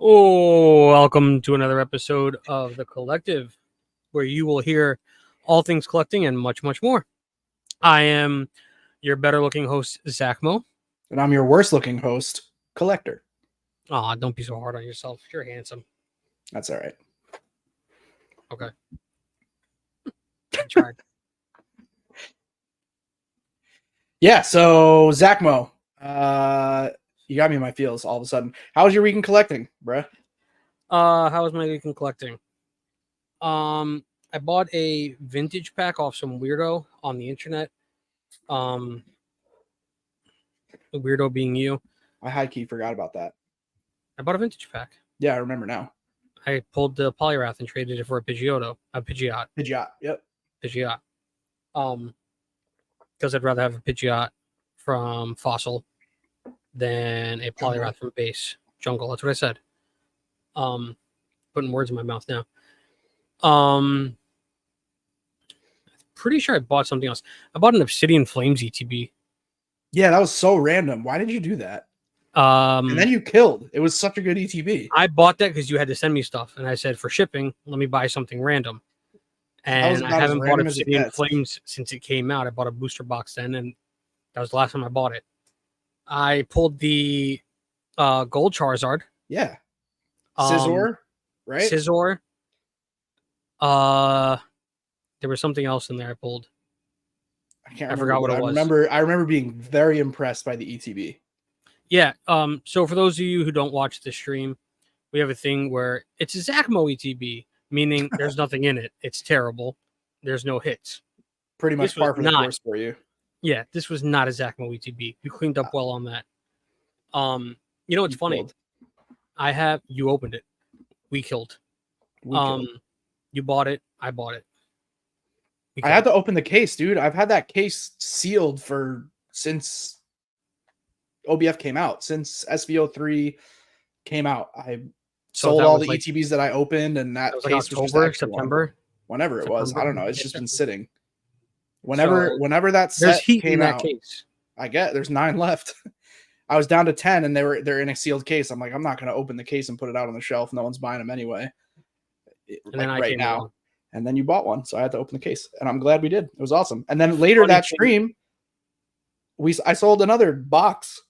Oh, welcome to another episode of The Collective, where you will hear all things collecting and much, much more. I am your better looking host, Zack Mo. And I'm your worst looking host, Collector. Aw, don't be so hard on yourself. You're handsome. That's all right. Okay. I tried. Yeah, so Zack Mo, you got me in my feels all of a sudden. How was your week in collecting, bruh? How was my week in collecting? I bought a vintage pack off some weirdo on the internet. The weirdo being you. I high key forgot about that. I bought a vintage pack. Yeah, I remember now. I pulled the Polyrath and traded it for a Pidgeotto. A Pidgeot. Pidgeot, yep. Pidgeot. Because I'd rather have a Pidgeot from Fossil than a Polyrath from Base Jungle. That's what I said. Putting words in my mouth now. Pretty sure I bought something else. I bought an Obsidian Flames ETB. Yeah, that was so random. Why did you do that? And then you killed. It was such a good ETB. I bought that because you had to send me stuff, and I said for shipping, let me buy something random. And I haven't bought Obsidian Flames since it came out. I bought a booster box then, and that was the last time I bought it. I pulled the gold Charizard. Yeah. Scizor, right? Scizor. There was something else in there I pulled. I forgot what it was. I remember being very impressed by the ETB. Yeah. So for those of you who don't watch the stream, we have a thing where it's a Zack Mo ETB, meaning there's nothing in it. It's terrible. There's no hits. Pretty much par for the course for you. Yeah, this was not a Zack Mo ETB. You cleaned up well on that. You know what's funny? You opened it. We killed. You bought it. I bought it. I had to open the case, dude. I've had that case sealed since OBF came out, since SVO3 came out. I sold all the ETBs that I opened, and that case was October, September, whenever it was. I don't know. It's just been sitting. Whenever that set came out, case. I get there's 9 left. I was down to 10, and they're in a sealed case. I'm like, I'm not going to open the case and put it out on the shelf. No one's buying them anyway. And then right now. Along. And then you bought one, so I had to open the case, and I'm glad we did. It was awesome. And then later that stream, I sold another box.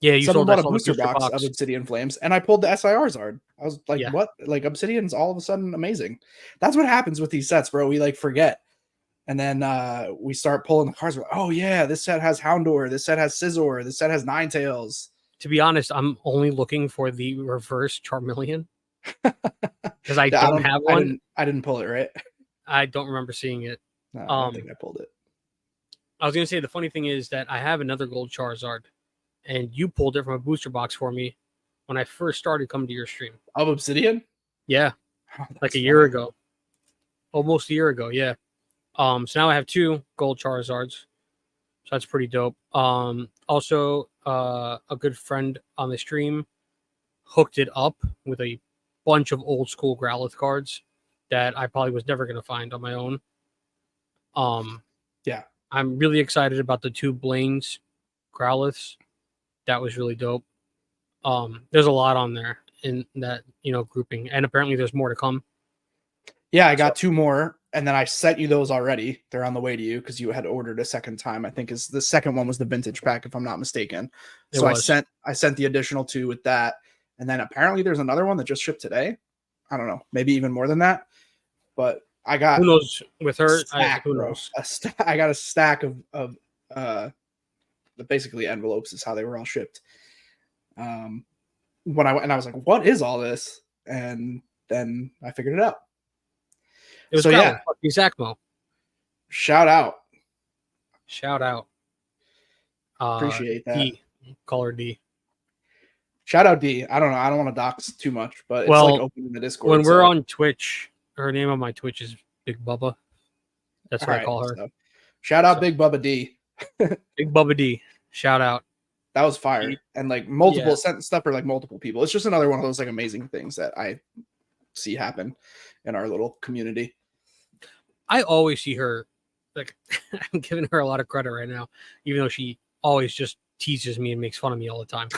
Yeah, you sold a booster box of Obsidian Flames, and I pulled the SIR Zard. I was like, what? Like, Obsidian's all of a sudden amazing. That's what happens with these sets, bro. We forget. And then we start pulling the cards. We're like, oh, yeah, this set has Houndour. This set has Scizor. This set has Ninetales. To be honest, I'm only looking for the reverse Charmeleon. Because I don't have one. I didn't pull it, right? I don't remember seeing it. No, I don't think I pulled it. I was going to say, the funny thing is that I have another gold Charizard, and you pulled it from a booster box for me when I first started coming to your stream. Of Obsidian? Yeah. Like a year ago. Almost a year ago, yeah. So now I have 2 gold Charizards. So that's pretty dope. Also, a good friend on the stream hooked it up with a bunch of old school Growlithe cards that I probably was never going to find on my own. Yeah. I'm really excited about the 2 Blaine's Growliths. That was really dope. There's a lot on there in that, grouping, and apparently there's more to come. Yeah, I got 2 more, and then I sent you those already. They're on the way to you because you had ordered a second time. I think the second one was the vintage pack, if I'm not mistaken. So I sent the additional 2 with that, and then apparently there's another one that just shipped today. I don't know, maybe even more than that. But I got, who knows with her? Who knows? I got a stack of basically envelopes is how they were all shipped. When I was like, what is all this? And then I figured it out. It was Zack Mo. Shout out. Appreciate that. D. Call her D. Shout out D. I don't know. I don't want to dox too much, but it's open in the Discord. When we're on Twitch, her name on my Twitch is Big Bubba. That's what I call her. So, shout out Big Bubba D. Big Bubba D. Shout out. That was fire. And multiple stuff for multiple people. It's just another one of those amazing things that I see happen in our little community. I always see her, I'm giving her a lot of credit right now, even though she always just teases me and makes fun of me all the time.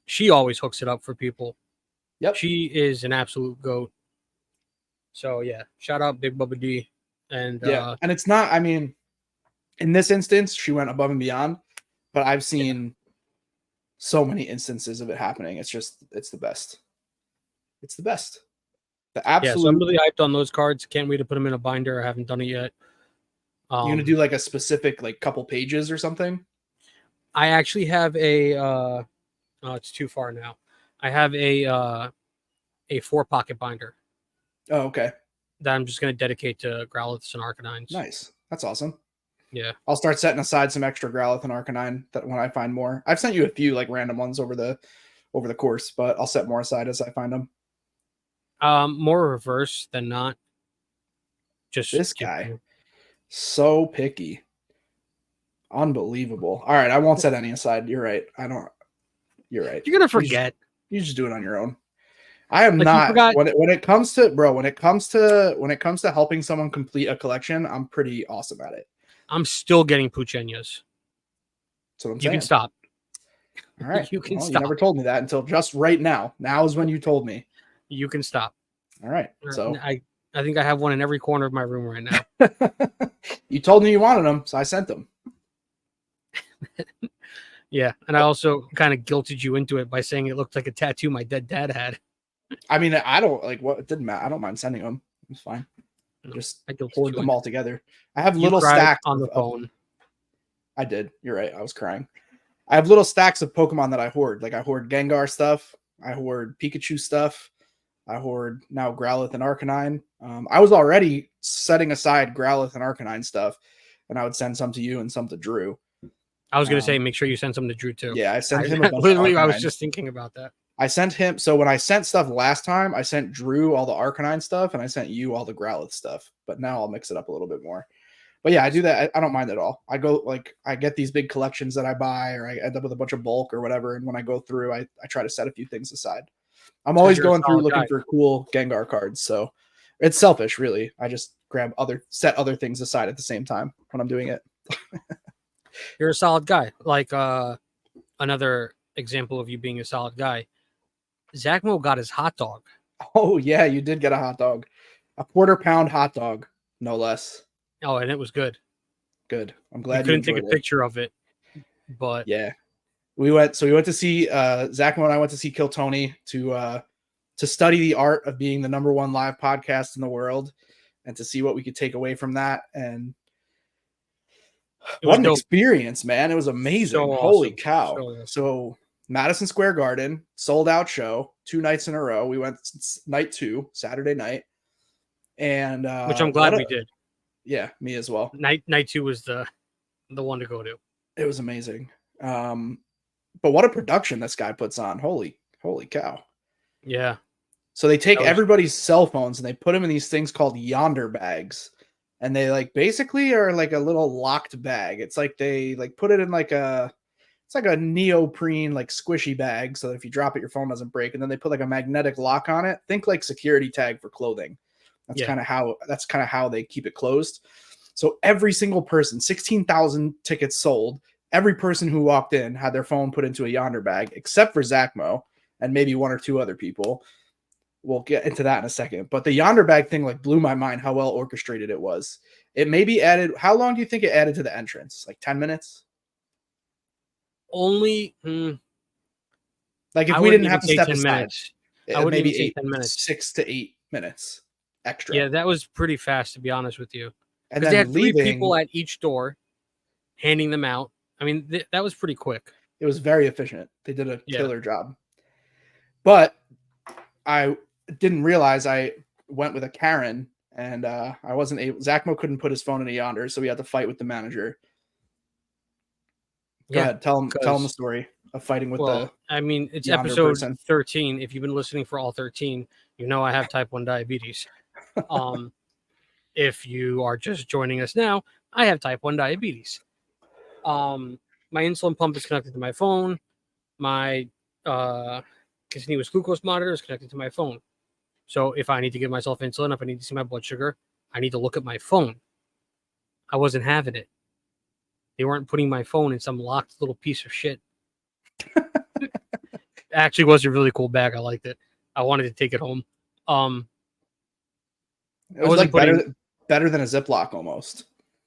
she always hooks it up for people. Yep. She is an absolute goat. So yeah, shout out Big Bubba D. And and it's not, I mean, in this instance, she went above and beyond, but I've seen so many instances of it happening. It's the best. It's the best. The absolute. So I'm really hyped on those cards. Can't wait to put them in a binder. I haven't done it yet. You're gonna do like a specific like couple pages or something? I actually have a it's too far now. I have a 4-pocket binder. Oh, okay. That I'm just gonna dedicate to Growliths and Arcanines. Nice. That's awesome. Yeah. I'll start setting aside some extra Growlithe and Arcanine that when I find more. I've sent you a few like random ones over the course, but I'll set more aside as I find them. More reverse than not. Just this guy. So picky. Unbelievable. All right, I won't set any aside. You're right. You're right. You're gonna forget. You just do it on your own. I am not. When it comes to helping someone complete a collection, I'm pretty awesome at it. I'm still getting Puchenyas. That's what I'm saying. You can stop. All right. You can stop. You never told me that until just right now. Now is when you told me. You can stop. All right. So I think I have one in every corner of my room right now. You told me you wanted them, so I sent them. Yeah, and I also kind of guilted you into it by saying it looked like a tattoo my dead dad had. I mean, I don't like what it didn't matter. I don't mind sending them. It's fine. Just hoard them all together. I have little stacks on the phone. I did. You're right. I was crying. I have little stacks of Pokemon that I hoard. Like I hoard Gengar stuff. I hoard Pikachu stuff. I hoard now Growlithe and Arcanine. I was already setting aside Growlithe and Arcanine stuff, and I would send some to you and some to Drew. I was going to say, make sure you send some to Drew too. Yeah, I sent him a bunch literally, I was just thinking about that. I sent him. So when I sent stuff last time, I sent Drew all the Arcanine stuff, and I sent you all the Growlithe stuff. But now I'll mix it up a little bit more. But yeah, I do that. I don't mind at all. I go I get these big collections that I buy, or I end up with a bunch of bulk or whatever. And when I go through, I try to set a few things aside. I'm always going through looking for cool Gengar cards. So it's selfish, really. I just set other things aside at the same time when I'm doing it. You're a solid guy. Like another example of you being a solid guy. Zack Mo got his hot dog. Oh yeah, you did get a hot dog, a quarter-pound hot dog, no less. Oh, and it was good. Good. I'm glad you couldn't take a picture of it, but yeah, we went to see Zack Mo and I went to see Kill Tony to study the art of being the #1 live podcast in the world, and to see what we could take away from that. And what an experience, man! It was amazing. So holy awesome. Cow! So, awesome. So Madison Square Garden, sold out show, 2 nights in a row. We went night 2, Saturday night, and which I'm glad we did. Yeah, me as well. Night 2 was the one to go to. It was amazing. But what a production this guy puts on! Holy cow! Yeah. So they take everybody's cell phones and they put them in these things called yonder bags, and they like basically are like a little locked bag. It's like they like put it in like it's like a neoprene, like squishy bag, so that if you drop it, your phone doesn't break. And then they put like a magnetic lock on it. Think like security tag for clothing. That's kind of how they keep it closed. So every single person, 16,000 tickets sold. Every person who walked in had their phone put into a yonder bag, except for Zack Mo and maybe 1 or 2 other people. We'll get into that in a second. But the yonder bag thing like blew my mind how well orchestrated it was. It maybe added. How long do you think it added to the entrance? Like 10 minutes? Only like if we didn't have to step 10 aside, minutes. I would maybe say 10 minutes, 6 to 8 minutes extra. Yeah, that was pretty fast, to be honest with you. And then they had 3 people at each door, handing them out. I mean, that was pretty quick. It was very efficient. They did a killer job. But I didn't realize I went with a Karen, and I wasn't able. Zack Mo couldn't put his phone in a yonder, so we had to fight with the manager. Go ahead, tell him the story of fighting with the. I mean, it's episode 13. If you've been listening for all 13, you know I have type 1 diabetes. If you are just joining us now, I have type 1 diabetes. My insulin pump is connected to my phone. My continuous glucose monitor is connected to my phone. So if I need to give myself insulin, if I need to see my blood sugar, I need to look at my phone. I wasn't having it. They weren't putting my phone in some locked little piece of shit. actually was a really cool bag. I liked it. I wanted to take it home. It was like better than a Ziploc almost.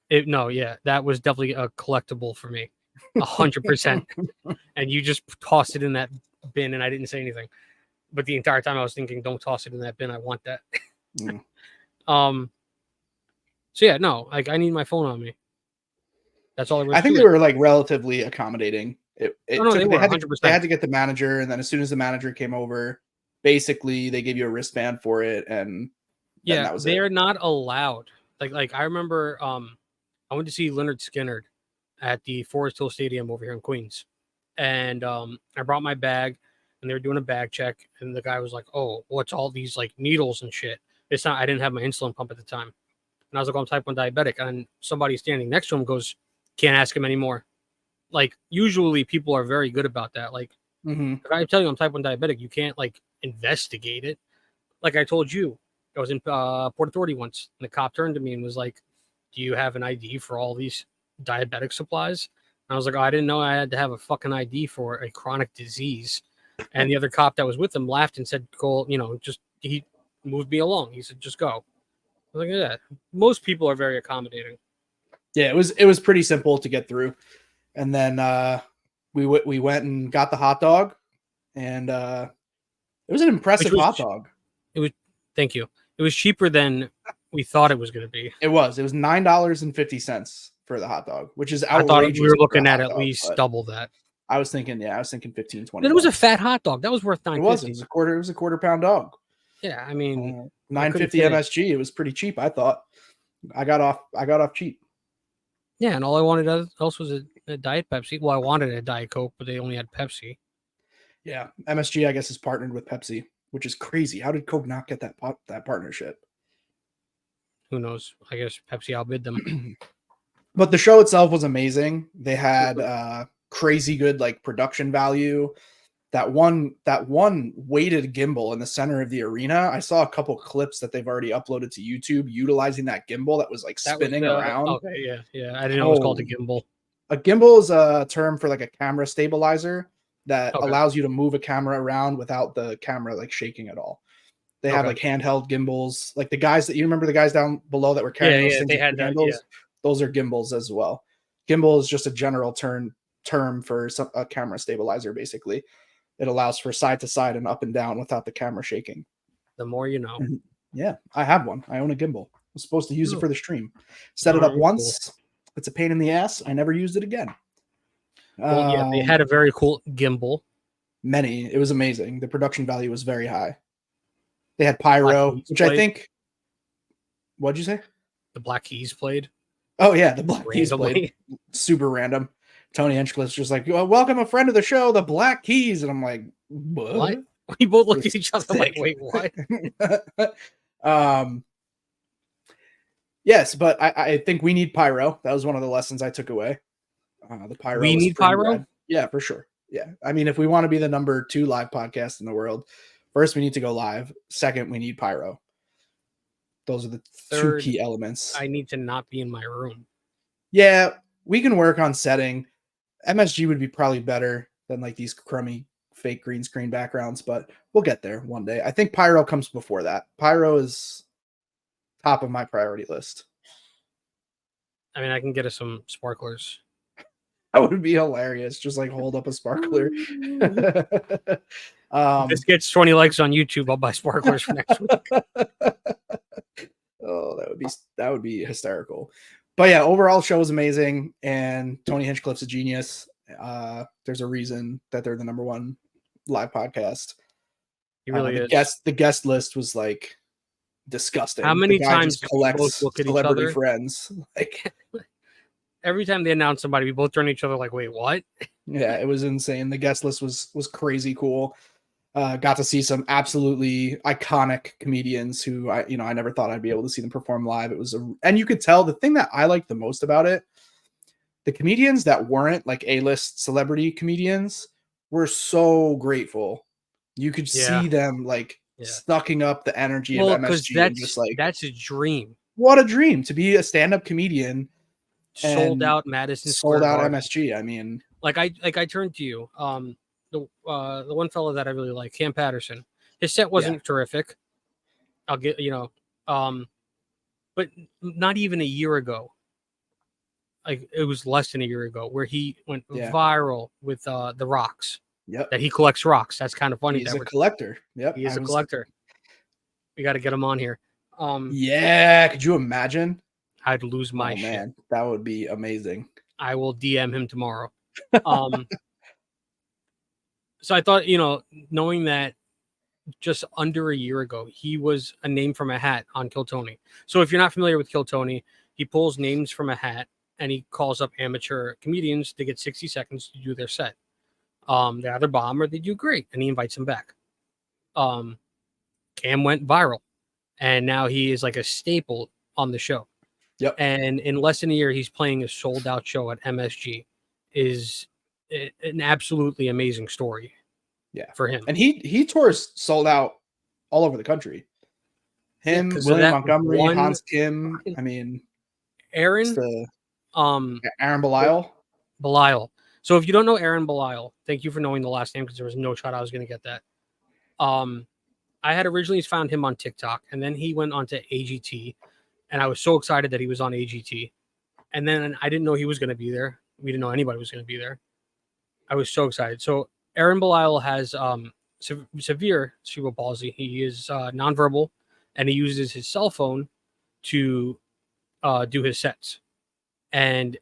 That was definitely a collectible for me, 100%. And you just tossed it in that bin, and I didn't say anything. But the entire time I was thinking, don't toss it in that bin. I want that. So yeah, no, like I need my phone on me. That's all. I think they were like relatively accommodating. They had to get the manager, and then as soon as the manager came over, basically they gave you a wristband for it, and that was they're not allowed. Like I remember, I went to see Leonard Skinner at the Forest Hill Stadium over here in Queens, and I brought my bag, and they were doing a bag check, and the guy was like, "Oh, what's all these like needles and shit?" It's not. I didn't have my insulin pump at the time, and I was like, "I'm type 1 diabetic," and somebody standing next to him goes, "Can't ask him anymore." Like usually people are very good about that. Like if I tell you I'm type 1 diabetic, you can't like investigate it. Like I told you, I was in Port Authority once, and the cop turned to me and was like, "Do you have an ID for all these diabetic supplies?" And I was like, "Oh, I didn't know I had to have a fucking ID for a chronic disease." And the other cop that was with him laughed and said, "Go, he moved me along." He said, "Just go." I was like, "Yeah." Most people are very accommodating. Yeah, it was pretty simple to get through. And then we went and got the hot dog, and it was an impressive hot dog. Thank you. It was cheaper than we thought it was going to be. It was $9.50 for the hot dog, which is outrageous. I thought we were looking at least double that. I was thinking 15, 20. Then it was a fat hot dog. That was worth $9.50. It was a quarter pound dog. Yeah, I mean, $9.50 MSG. It was pretty cheap, I thought. I got off cheap. Yeah, and all I wanted else was a Diet Pepsi. Well, I wanted a Diet Coke, but they only had Pepsi. Yeah, MSG, I guess, is partnered with Pepsi, which is crazy. How did Coke not get that partnership? Who knows? I guess Pepsi outbid them. But the show itself was amazing. They had crazy good like production value. That one weighted gimbal in the center of the arena. I saw a couple clips that they've already uploaded to YouTube utilizing that gimbal that was like spinning around. Okay, yeah. I didn't know it was called a gimbal. A gimbal is a term for like a camera stabilizer that allows you to move a camera around without the camera like shaking at all. They have like handheld gimbals, like the guys that you remember the guys down below that were carrying those things. They had handles. Yeah. Those are gimbals as well. Gimbal is just a general term for a camera stabilizer, basically. It allows for side to side and up and down without the camera shaking. The more you know. Yeah, I have one. I own a gimbal. I was supposed to use it for the stream. Set it up once. Cool. It's a pain in the ass. I never used it again. Well, yeah, they had a very cool gimbal. It was amazing. The production value was very high. They had pyro, which I think. What'd you say? The Black Keys played. Oh yeah, the Black Keys played. Super random. Tony Hinchcliffe's just like, welcome a friend of the show, the Black Keys. And I'm like, what? We both looked at each other like, wait, what? Yes, but I think we need pyro. That was one of the lessons I took away. The pyro. We need pyro? Rad. Yeah, for sure. Yeah. I mean, if we want to be the number 2 live podcast in the world, first we need to go live. Second, we need pyro. Those are the 2 key elements. I need to not be in my room. Yeah, we can work on setting. MSG would be probably better than like these crummy fake green screen backgrounds, but we'll get there one day. I think pyro comes before that. Pyro is top of my priority list. I mean, I can get us some sparklers. That would be hilarious. Just like hold up a sparkler. This gets 20 likes on YouTube. I'll buy sparklers for next week. Oh, that would be hysterical. But yeah, overall show was amazing, and Tony Hinchcliffe's a genius. There's a reason that they're the number 1 live podcast. He really is. The guest list was like disgusting. How many times collects look at celebrity each other? Friends? Like every time they announce somebody, we both turn to each other like, "Wait, what?" Yeah, it was insane. The guest list was crazy cool. Got to see some absolutely iconic comedians who I never thought I'd be able to see them perform live. And you could tell the thing that I liked the most about it, the comedians that weren't like A-list celebrity comedians were so grateful. You could see them like sucking up the energy of MSG and just like, that's a dream. What a dream to be a stand-up comedian. Sold out Madison Square Garden. MSG. I mean, like I turned to you. the one fellow that I really like, Cam Patterson. His set wasn't terrific. I'll get but not even a year ago. Like it was less than a year ago, where he went viral with the rocks. Yep. That he collects rocks. That's kind of funny. He's a collector. Yep. He is a collector. We got to get him on here. Yeah. Could you imagine? I'd lose my shit. Man, that would be amazing. I will DM him tomorrow. So I thought, knowing that just under a year ago, he was a name from a hat on Kill Tony. So if you're not familiar with Kill Tony, he pulls names from a hat and he calls up amateur comedians to get 60 seconds to do their set. They either bomb or they do great, and he invites them back. Cam went viral, and now he is like a staple on the show. Yep. And in less than a year, he's playing a sold-out show at MSG. Is an absolutely amazing story. Yeah, for him. And he tours sold out all over the country. Him, William Montgomery, Hans Kim. I mean, Aaron. Aaron Belial. Belial. So if you don't know Aaron Belial, thank you for knowing the last name because there was no shot I was going to get that. I had originally found him on TikTok, and then he went onto AGT, and I was so excited that he was on AGT. And then I didn't know he was going to be there. We didn't know anybody was going to be there. I was so excited. So Aaron Belial has severe cerebral palsy. He is nonverbal, and he uses his cell phone to do his sets. And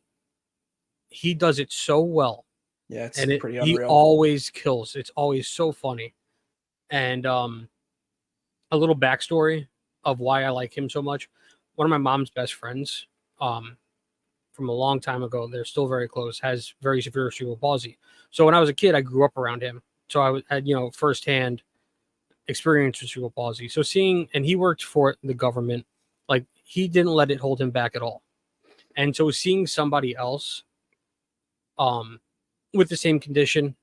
he does it so well. Yeah, it's and pretty unreal. He always kills. It's always so funny. And a little backstory of why I like him so much. One of my mom's best friends from a long time ago, they're still very close, has very severe cerebral palsy. So when I was a kid, I grew up around him. So I had, firsthand experience with cerebral palsy. So and he worked for the government, like he didn't let it hold him back at all. And so seeing somebody else with the same condition,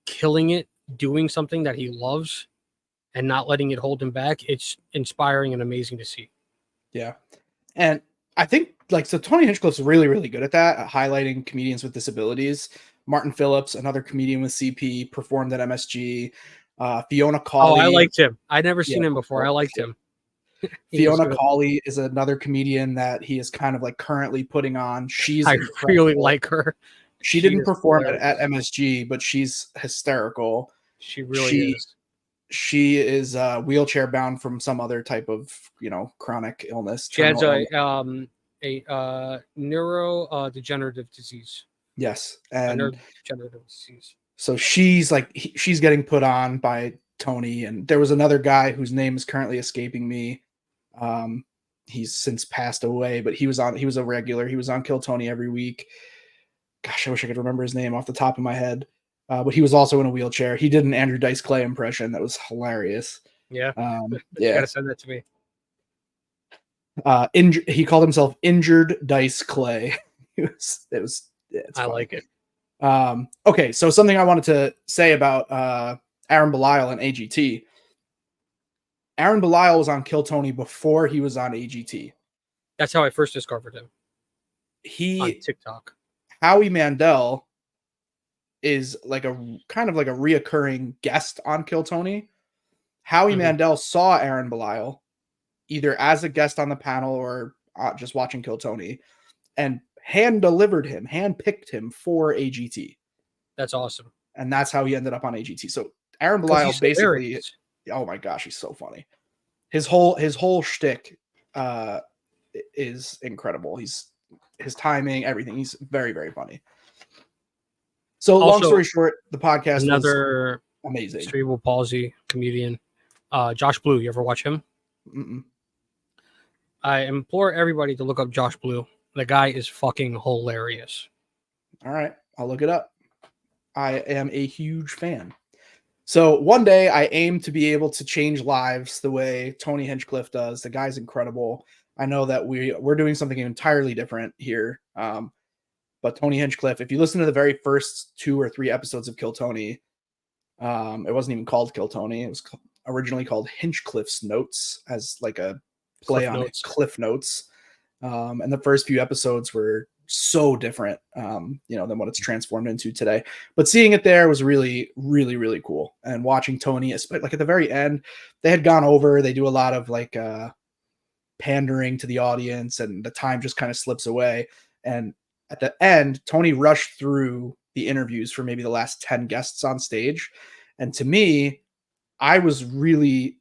killing it, doing something that he loves and not letting it hold him back, it's inspiring and amazing to see. Yeah. And I think Tony Hinchcliffe's really, really good at that, at highlighting comedians with disabilities. Martin Phillips, another comedian with CP, performed at MSG. Fiona Cawley. Oh, I liked him. I'd never seen him before. I liked him. Fiona Cawley is another comedian that he is kind of like currently putting on. I really like her. She didn't perform at MSG, but she's hysterical. She really is. She is wheelchair bound from some other type of, chronic illness. She has a neurodegenerative disease. Yes. And neurodegenerative disease. So she's getting put on by Tony. And there was another guy whose name is currently escaping me. He's since passed away, but he was a regular. He was on Kill Tony every week. Gosh, I wish I could remember his name off the top of my head. But he was also in a wheelchair. He did an Andrew Dice Clay impression that was hilarious. Yeah. You gotta send that to me. He called himself Injured Dice Clay. It's I like it. Okay, so something I wanted to say about Aaron Belial and AGT. Aaron Belial was on Kill Tony before he was on AGT. That's how I first discovered him. On TikTok. Howie Mandel is kind of like a reoccurring guest on Kill Tony. Howie Mandel saw Aaron Belial either as a guest on the panel or just watching Kill Tony, and hand-picked him for AGT. That's awesome. And that's how he ended up on AGT. So Aaron Belial basically, oh my gosh, he's so funny. His whole shtick is incredible. His timing, everything. He's very, very funny. So long story short, the podcast was amazing. Cerebral palsy comedian, Josh Blue. You ever watch him? Mm-mm. I implore everybody to look up Josh Blue. The guy is fucking hilarious. All right, I'll look it up. I am a huge fan. So one day I aim to be able to change lives the way Tony Hinchcliffe does. The guy's incredible. I know that we're doing something entirely different here. But Tony Hinchcliffe, if you listen to the very first 2 or 3 episodes of Kill Tony, it wasn't even called Kill Tony. It was originally called Hinchcliffe's Notes, as like a play on Cliff Notes. And the first few episodes were so different, than what it's transformed into today. But seeing it there was really, really, really cool. And watching Tony, like at the very end, they had gone over. They do a lot of like pandering to the audience, and the time just kind of slips away. And at the end, Tony rushed through the interviews for maybe the last 10 guests on stage. And to me, I was really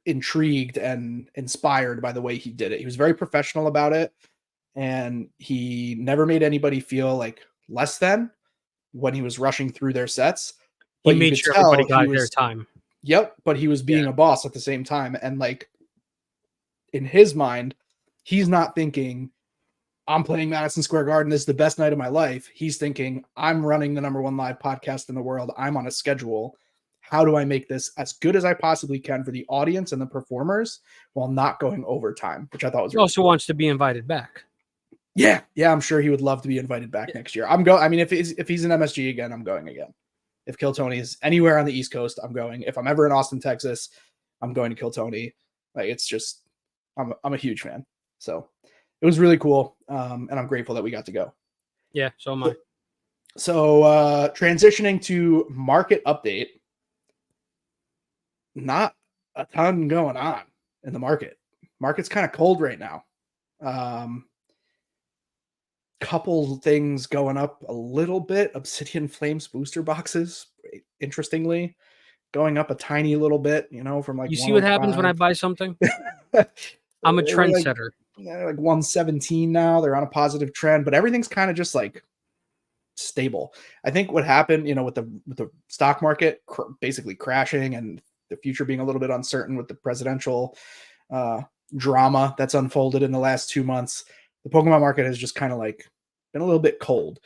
intrigued and inspired by the way he did it. He was very professional about it, and he never made anybody feel like less than when he was rushing through their sets. He But you made could sure everybody tell he got their was, time. yep, but he was being a boss at the same time. And like in his mind, he's not thinking, I'm playing Madison Square Garden. This is the best night of my life. He's thinking, I'm running the #1 live podcast in the world. I'm on a schedule. How do I make this as good as I possibly can for the audience and the performers while not going overtime, which I thought was He really also cool. wants to be invited back. Yeah, I'm sure he would love to be invited back next year. I mean, if he's in MSG again, I'm going again. If Kill Tony is anywhere on the East Coast, I'm going. If I'm ever in Austin, Texas, I'm going to Kill Tony. Like, it's just, I'm a huge fan. So it was really cool, and I'm grateful that we got to go. Yeah, so am I. So transitioning to market update, not a ton going on in the market. Market's kind of cold right now. Couple things going up a little bit. Obsidian Flames booster boxes, interestingly, going up a tiny little bit, from like You see what happens when I 105. buy something? I'm a They were like, trendsetter. they're like 117 now. They're on a positive trend, but everything's kind of just like stable. I think what happened, with the stock market basically crashing and the future being a little bit uncertain with the presidential drama that's unfolded in the last 2 months, the Pokemon market has just kind of like been a little bit cold.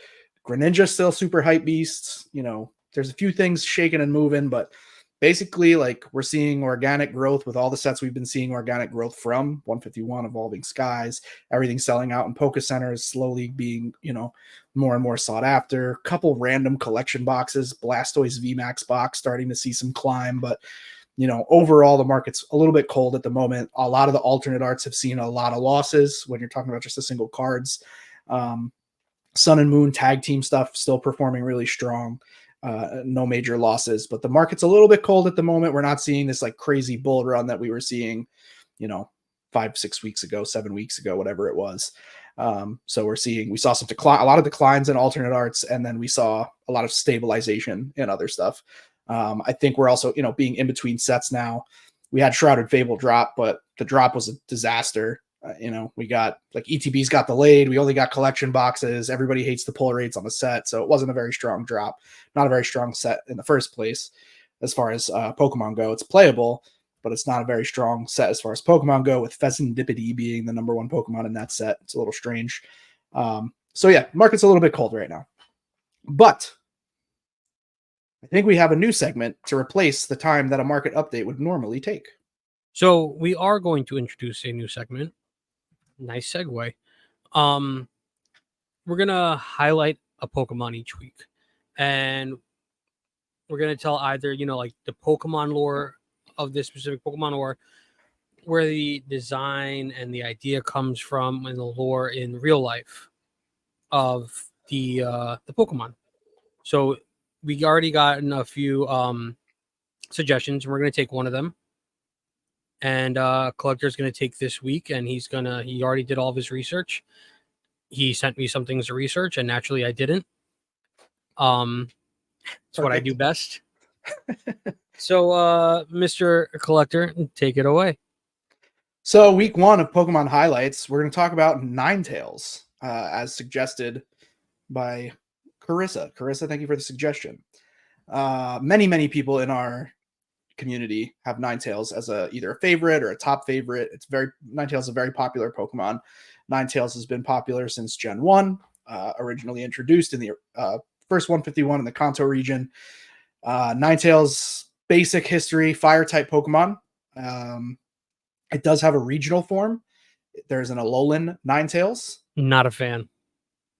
Greninja's still super hype beasts. There's a few things shaking and moving, but basically, like, we're seeing organic growth with all the sets we've been seeing organic growth from 151, Evolving Skies, everything selling out in Poke Centers, slowly being, more and more sought after. Couple random collection boxes, Blastoise VMAX box starting to see some climb, but overall the market's a little bit cold at the moment. A lot of the alternate arts have seen a lot of losses when you're talking about just the single cards. Sun and Moon tag team stuff still performing really strong. No major losses, but the market's a little bit cold at the moment. We're not seeing this like crazy bull run that we were seeing, 5-6 weeks ago, 7 weeks ago, whatever it was. So we saw a lot of declines in alternate arts, and then we saw a lot of stabilization in other stuff. I think we're also, being in between sets now. We had Shrouded Fable drop, but the drop was a disaster. We got like ETBs got delayed. We only got collection boxes. Everybody hates the pull rates on the set, so it wasn't a very strong drop. Not a very strong set in the first place. As far as Pokemon go, it's playable, but it's not a very strong set as far as Pokemon go, with Pheasantipede being the #1 Pokemon in that set. It's a little strange. So yeah, market's a little bit cold right now. But I think we have a new segment to replace the time that a market update would normally take. So we are going to introduce a new segment. Nice segue. We're gonna highlight a Pokemon each week, and we're gonna tell either like the Pokemon lore of this specific Pokemon, or where the design and the idea comes from, and the lore in real life of the Pokemon. So we already gotten a few suggestions, and we're gonna take one of them. And Collector's gonna take this week, and he already did all of his research. He sent me some things to research, and naturally I didn't. It's what I do best. So, Mr. Collector, take it away. So week 1 of Pokemon highlights, we're going to talk about Ninetales, as suggested by Carissa. Carissa, thank you for the suggestion. Many people in our community have Ninetales as either a favorite or a top favorite. Ninetales is a very popular Pokemon. Ninetales has been popular since Gen 1, originally introduced in the first 151 in the Kanto region. Ninetales basic history, fire type Pokemon. It does have a regional form. There's an Alolan Ninetales. Not a fan.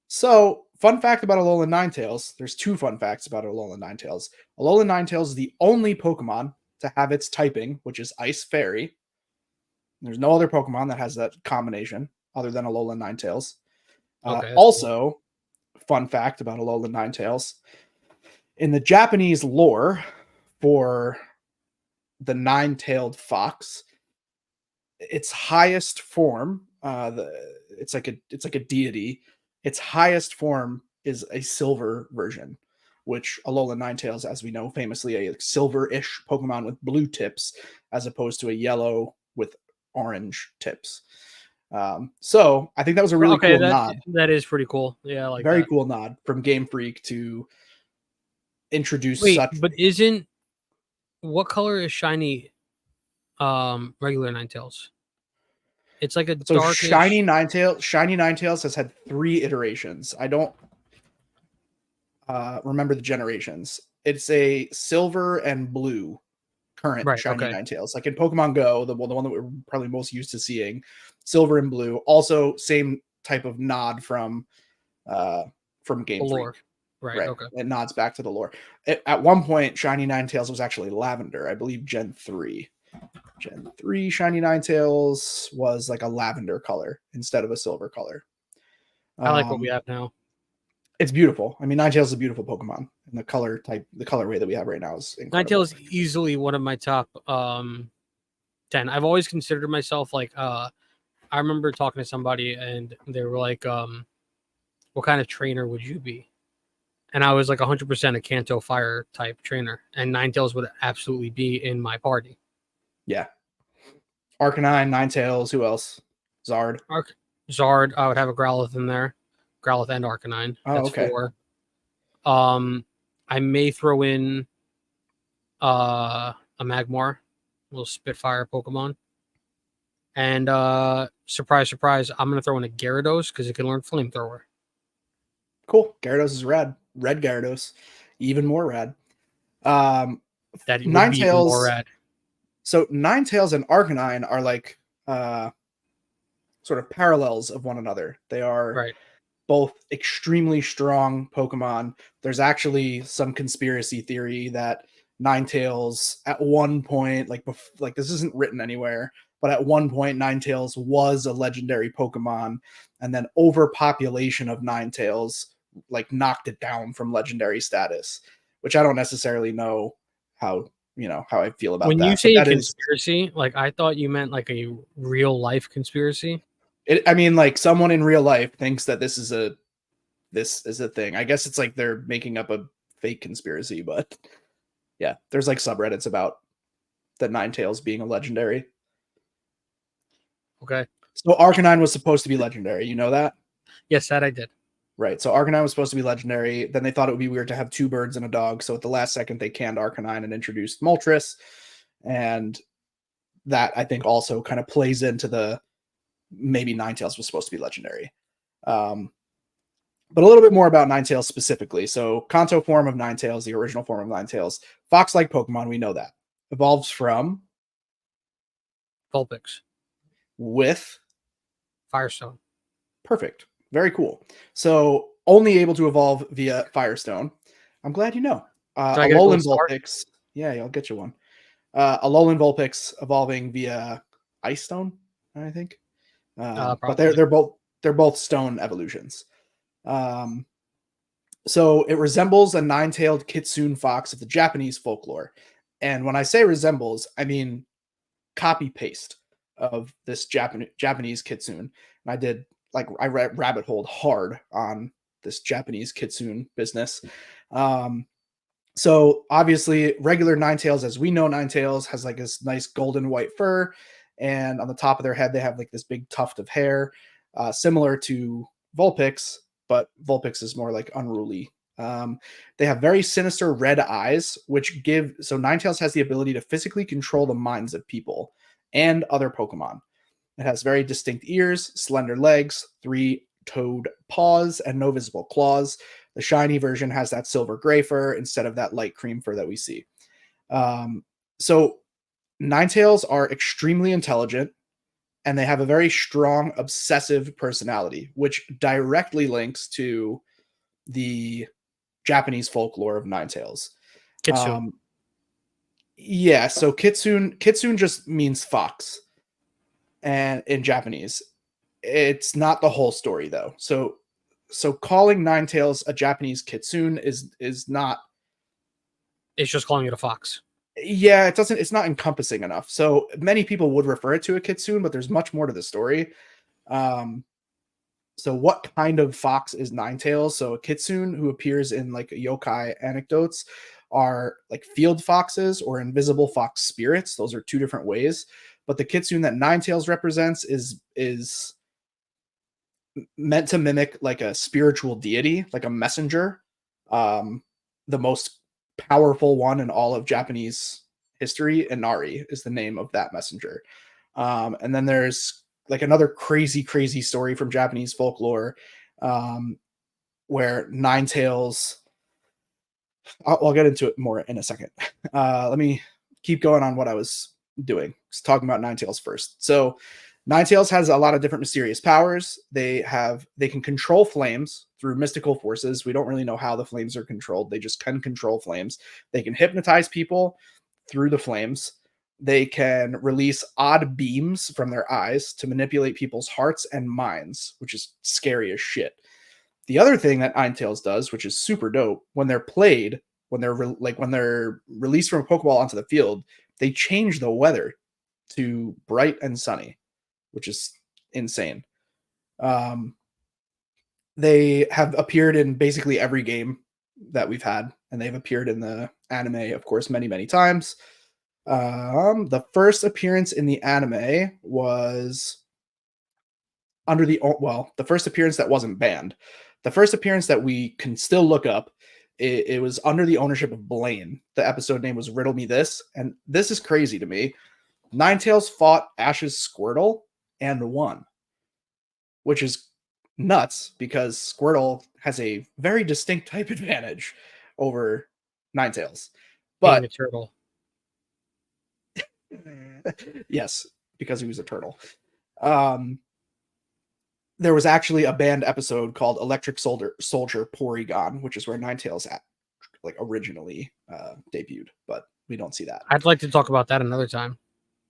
So, fun fact about Alolan Ninetales. There's 2 fun facts about Alolan Ninetales. Alolan Ninetales is the only Pokemon to have its typing, which is Ice Fairy. There's no other Pokemon that has that combination. other than Alolan Ninetales. Okay, that's cool. Also, fun fact about Alolan Ninetales. In the Japanese lore for the nine-tailed fox, its highest form, it's like a deity. Its highest form is a silver version, which Alolan Ninetales, as we know, famously a silver-ish Pokemon with blue tips, as opposed to a yellow with orange tips. So I think that was a really Okay, cool nod. that is pretty cool. Yeah, I like Very that. cool nod from Game Freak to introduce Wait, such. but isn't what color is shiny regular Ninetales? It's like a So darkish. Shiny Ninetales has had 3 iterations. I don't remember the generations. It's a silver and blue current Right, Shiny okay. Ninetales. Like in Pokemon Go, the one that we're probably most used to seeing, silver and blue. Also, same type of nod uh, from The Game Freak. lore. Right, Right. okay. It nods back to the lore. At one point, Shiny Ninetales was actually lavender. I believe Gen 3. Gen 3 Shiny Ninetales was like a lavender color instead of a silver color. I like what we have now. It's beautiful. I mean, Ninetales is a beautiful Pokemon, and the colorway that we have right now is incredible. Ninetales is easily one of my top 10. I've always considered myself like I remember talking to somebody and they were like, what kind of trainer would you be? And I was like 100% a Kanto Fire type trainer, and Ninetales would absolutely be in my party. Yeah. Arcanine, Ninetales, who else? Zard. Zard, I would have a Growlithe in there. Growlithe and Arcanine. Oh, That's okay. 4. I may throw in a Magmar, little Spitfire Pokemon. And surprise, surprise, I'm gonna throw in a Gyarados because it can learn Flamethrower. Cool. Gyarados is rad. Red Gyarados. Even more rad. That would be even more Ninetales. rad. So Ninetales and Arcanine are like sort of parallels of one another. They are Right. both extremely strong Pokemon. There's actually some conspiracy theory that Ninetales at one point, like this isn't written anywhere, but at one point Ninetales was a legendary Pokemon, and then overpopulation of Ninetales like knocked it down from legendary status, which I don't necessarily know how how I feel about When you that. But say a that is conspiracy, like I thought you meant like a real life conspiracy. it. I mean, like someone in real life thinks that this is a thing. I guess it's like they're making up a fake conspiracy, but yeah, there's like subreddits about the Ninetales being a legendary. Okay. So Arcanine was supposed to be legendary. You know that? Yes, that I did. Right. So Arcanine was supposed to be legendary. Then they thought it would be weird to have 2 birds and a dog. So at the last second, they canned Arcanine and introduced Moltres. And that I think also kind of plays into the maybe Ninetales was supposed to be legendary. But a little bit more about Ninetales specifically. So Kanto form of Ninetales, the original form of Ninetales, fox-like Pokemon, we know that. Evolves from Vulpix. with Firestone. perfect. Very cool. So only able to evolve via Firestone. I'm glad you know. Do I get a gold Alolan star? Vulpix. Yeah, I'll get you one. Alolan Vulpix evolving via Ice Stone, I think. But Probably. they're both stone evolutions. So it resembles a 9-tailed kitsune fox of the Japanese folklore. And when I say resembles, I mean copy paste of this Japanese kitsune. And I did I rabbit holed hard on this Japanese kitsune business. So obviously, regular Ninetales, as we know, Ninetales has like this nice golden white fur, and on the top of their head they have like this big tuft of hair, similar to Vulpix, but Vulpix is more like unruly. They have very sinister red eyes, which give so Ninetales has the ability to physically control the minds of people and other Pokemon. It has very distinct ears, slender legs, 3-toed paws, and no visible claws. The shiny version has that silver gray fur instead of that light cream fur that we see. So Ninetales are extremely intelligent, and they have a very strong obsessive personality, which directly links to the Japanese folklore of Ninetales. Kitsune. Yeah, so Kitsune just means fox, and in Japanese. It's not the whole story though. So calling Ninetales a Japanese kitsune is not. It's just calling it a fox. Yeah, it's not encompassing enough. So many people would refer it to a kitsune, but there's much more to the story. Um, so what kind of fox is Ninetales? So a kitsune who appears in like yokai anecdotes are like field foxes or invisible fox spirits. Those are two different ways. But the kitsune that Ninetales represents is meant to mimic like a spiritual deity, like a messenger. The most powerful one in all of Japanese history, Inari, is the name of that messenger. And then there's like another crazy, crazy story from Japanese folklore, where Ninetales. I'll get into it more in a second. Let me keep going on what I was doing. Just talking about Ninetales first. So Ninetales has a lot of different mysterious powers. They can control flames through mystical forces. We don't really know how the flames are controlled. They just can control flames. They can hypnotize people through the flames. They can release odd beams from their eyes to manipulate people's hearts and minds, which is scary as shit. The other thing that Ninetales does, which is super dope, when they're played, when they're released from a Pokeball onto the field, they change the weather to bright and sunny, which is insane. They have appeared in basically every game that we've had, and they've appeared in the anime, of course, many, many times. The first appearance in the anime was the first appearance that wasn't banned. The first appearance that we can still look up, it was under the ownership of Blaine. The episode name was Riddle Me This, and this is crazy to me. Ninetales fought Ash's Squirtle and won, which is nuts because Squirtle has a very distinct type advantage over Ninetales. Being But a turtle. yes, because he was a turtle. There was actually a banned episode called Electric Soldier Porygon, which is where Ninetales like originally debuted, but we don't see that. I'd like to talk about that another time.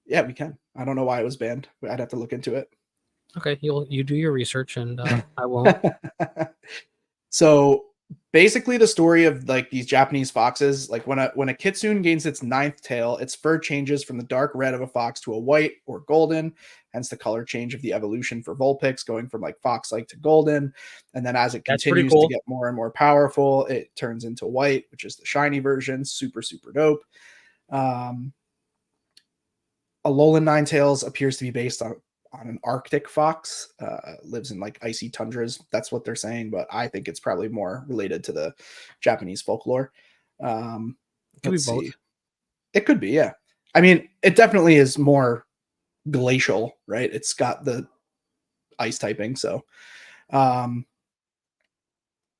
Yeah, we can. I don't know why it was banned. I'd have to look into it. Okay, you do your research, and I won't. So basically, the story of like these Japanese foxes, like when a kitsune gains its ninth tail, its fur changes from the dark red of a fox to a white or golden, hence the color change of the evolution for Vulpix, going from like fox-like to golden. And then as it continues to get more and more powerful, it turns into white, which is the shiny version. Super, super dope. Alolan Ninetales appears to be based on an Arctic fox, lives in like icy tundras. That's what they're saying, but I think it's probably more related to the Japanese folklore. Let's see. It could be, yeah. I mean, it definitely is more glacial, right? It's got the ice typing. So, all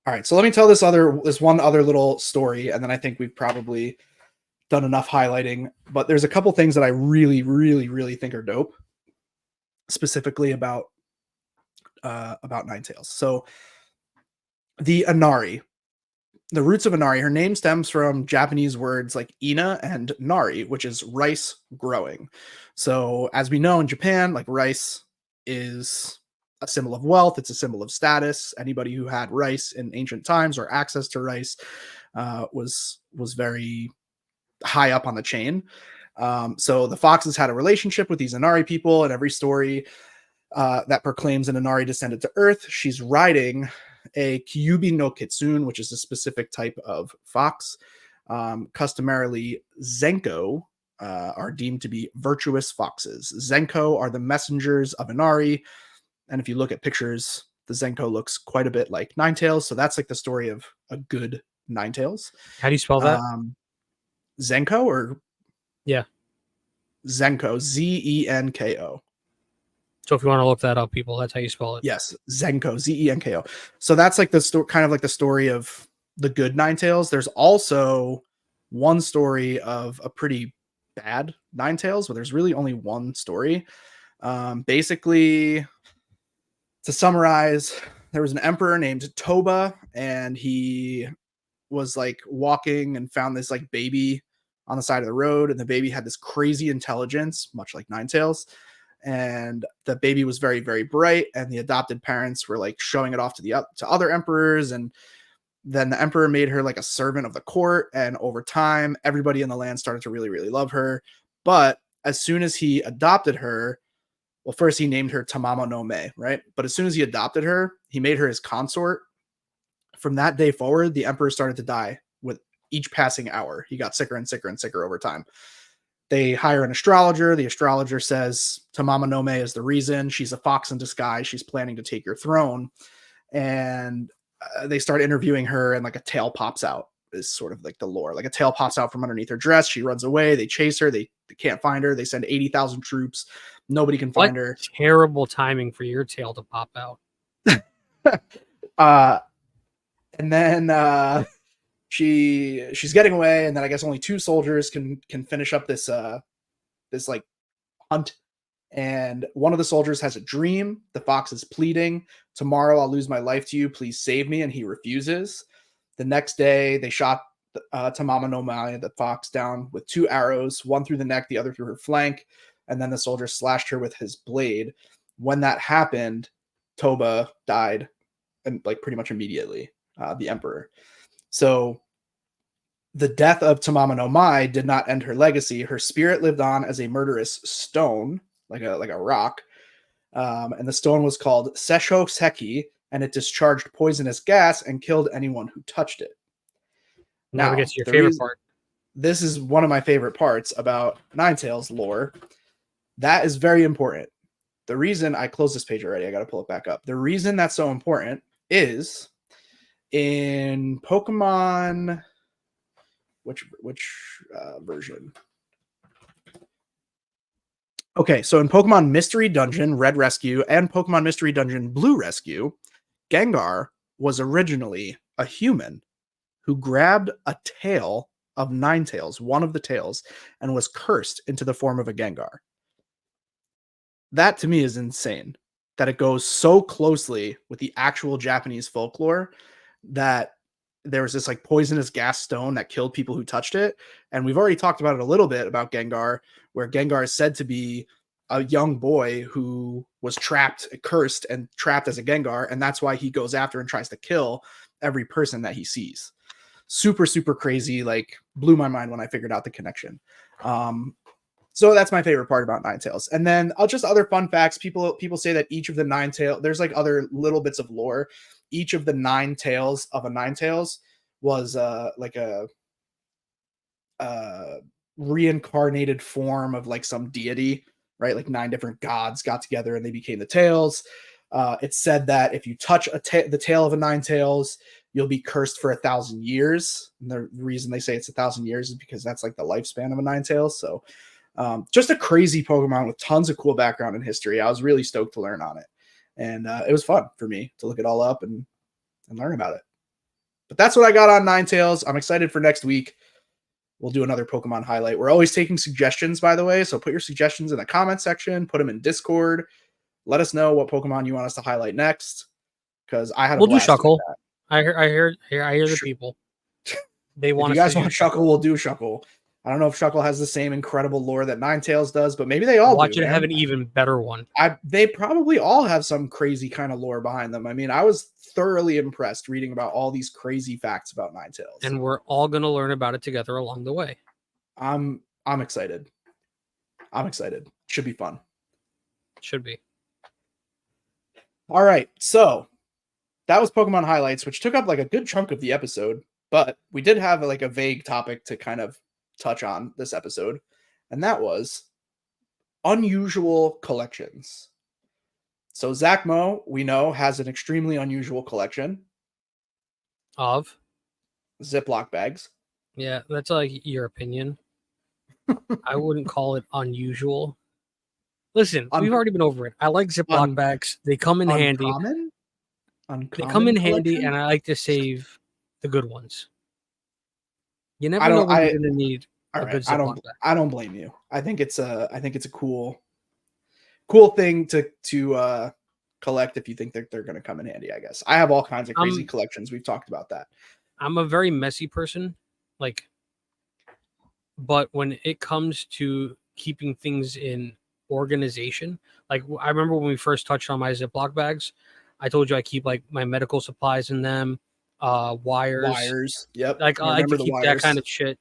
right. So let me tell this one other little story, and then I think we've probably done enough highlighting. But there's a couple things that I really, really, really think are dope, specifically about Ninetales. So the Inari, the roots of Inari, her name stems from Japanese words like ina and nari, which is rice growing. So as we know in Japan, like rice is a symbol of wealth. It's a symbol of status. Anybody who had rice in ancient times or access to rice was very high up on the chain. So the foxes had a relationship with these Inari people, and every story that proclaims an Inari descended to Earth, she's riding a Kyubi no Kitsune, which is a specific type of fox. Customarily, Zenko are deemed to be virtuous foxes. Zenko are the messengers of Inari, and if you look at pictures, the Zenko looks quite a bit like Ninetales, so that's like the story of a good Ninetales. How do you spell that? Zenko or? Yeah. Zenko, Zenko. So if you want to look that up, people, that's how you spell it. Yes, Zenko, Zenko. So that's like the story, kind of like the story of the good Ninetales. There's also one story of a pretty bad Ninetales, but there's really only one story. Basically, to summarize, there was an emperor named Toba, and he was like walking and found this like baby on the side of the road, and the baby had this crazy intelligence, much like Ninetales. and the baby was very, very bright, and the adopted parents were like showing it off to other emperors, and then the emperor made her like a servant of the court, and over time everybody in the land started to really, really love her. But as soon as he adopted her, well, first he named her Tamamo no Me, right? But as soon as he adopted her, he made her his consort. From that day forward, the emperor started to die with each passing hour. He got sicker and sicker and sicker over time. They hire an astrologer. The astrologer says Tamamo no Me is the reason. She's a fox in disguise. She's planning to take your throne. And they start interviewing her, and like a tail pops out, is sort of like the lore. Like a tail pops out from underneath her dress. She runs away. They chase her. They can't find her. They send 80,000 troops. Nobody can find her. Terrible timing for your tail to pop out. And then she's getting away, and then I guess only 2 soldiers can finish up this like hunt. And one of the soldiers has a dream. The fox is pleading, "Tomorrow I'll lose my life to you. Please save me." And he refuses. The next day, they shot Tamamo no Me, the fox, down with 2 arrows, one through the neck, the other through her flank. And then the soldier slashed her with his blade. When that happened, Toba died, and like pretty much immediately, the emperor. So the death of Tamamo no Me did not end her legacy. Her spirit lived on as a murderous stone, like a rock. And the stone was called Sesho Seki, and it discharged poisonous gas and killed anyone who touched it. Now we get to your favorite part. This is one of my favorite parts about Ninetales lore. That is very important. The reason I closed this page already, I got to pull it back up. The reason that's so important is in Pokemon, which version? Okay, so in Pokemon Mystery Dungeon Red Rescue and Pokemon Mystery Dungeon Blue Rescue, Gengar was originally a human who grabbed a tail of Ninetales, one of the tails, and was cursed into the form of a Gengar. That to me is insane, that it goes so closely with the actual Japanese folklore that there was this like poisonous gas stone that killed people who touched it. And we've already talked about it a little bit about Gengar, where Gengar is said to be a young boy who was cursed and trapped as a Gengar. And that's why he goes after and tries to kill every person that he sees. Super, super crazy. Like, blew my mind when I figured out the connection. So that's my favorite part about Ninetales. And then just other fun facts. People say that each of the Ninetales, there's like other little bits of lore. Each of the 9 tails of a Ninetales was like a reincarnated form of like some deity, right? Like 9 different gods got together and they became the tails. It's said that if you touch the tail of a Ninetales, you'll be cursed for 1,000 years. And the reason they say it's 1,000 years is because that's like the lifespan of a Ninetales. So just a crazy Pokemon with tons of cool background and history. I was really stoked to learn on it. And it was fun for me to look it all up and learn about it. But that's what I got on Ninetales. I'm excited for next week. We'll do another Pokemon highlight. We're always taking suggestions, by the way. So put your suggestions in the comment section. Put them in Discord. Let us know what Pokemon you want us to highlight next. Because I had a blast. We'll do Shuckle. I hear the people. They want. If you guys want Shuckle, we'll do Shuckle. I don't know if Shuckle has the same incredible lore that Ninetales does, but maybe they all watch do. Watch it have an even better one. They probably all have some crazy kind of lore behind them. I mean, I was thoroughly impressed reading about all these crazy facts about Ninetales. And we're all going to learn about it together along the way. I'm excited. Should be fun. Should be. All right. So that was Pokemon highlights, which took up like a good chunk of the episode, but we did have like a vague topic to kind of touch on this episode, and that was unusual collections. So Zack Mo, we know, has an extremely unusual collection of Ziploc bags. Yeah, that's like your opinion. I wouldn't call it unusual. Listen, we've already been over it. I like Ziploc bags. They come in handy. They come in handy, and I like to save the good ones. You never know when you're going to need a good Ziploc bag. I don't blame you. I think it's a cool thing to collect if you think that they're going to come in handy, I guess. I have all kinds of crazy collections. We've talked about that. I'm a very messy person, but when it comes to keeping things in organization. Like I remember when we first touched on my Ziploc bags, I told you I keep like my medical supplies in them, wires. Yep. Like I I like to remember the keep that wires. kind of shit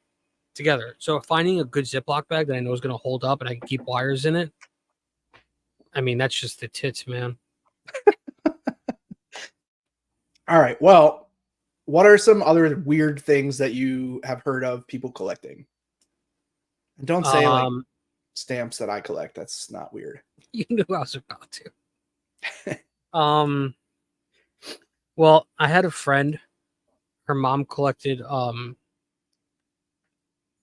together. So finding a good Ziploc bag that I know is going to hold up and I can keep wires in it. I mean, that's just the tits, man. All right. Well, what are some other weird things that you have heard of people collecting? And don't say like stamps that I collect. That's not weird. You knew I was about to. Well, I had a friend. Her mom collected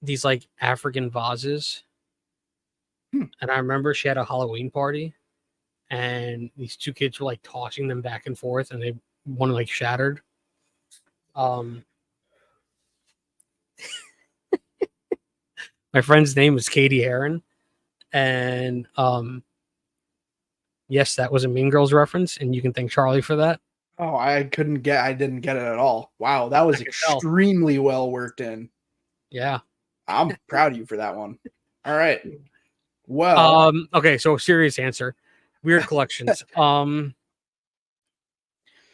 these like African vases. And I remember she had a Halloween party and these two kids were like tossing them back and forth and they one like shattered. My friend's name was Katie Heron. And yes, that was a Mean Girls reference, and you can thank Charlie for that. Oh, I didn't get it at all. Wow, that was extremely well worked in. Yeah. I'm proud of you for that one. All right. Well, okay, so serious answer. Weird collections.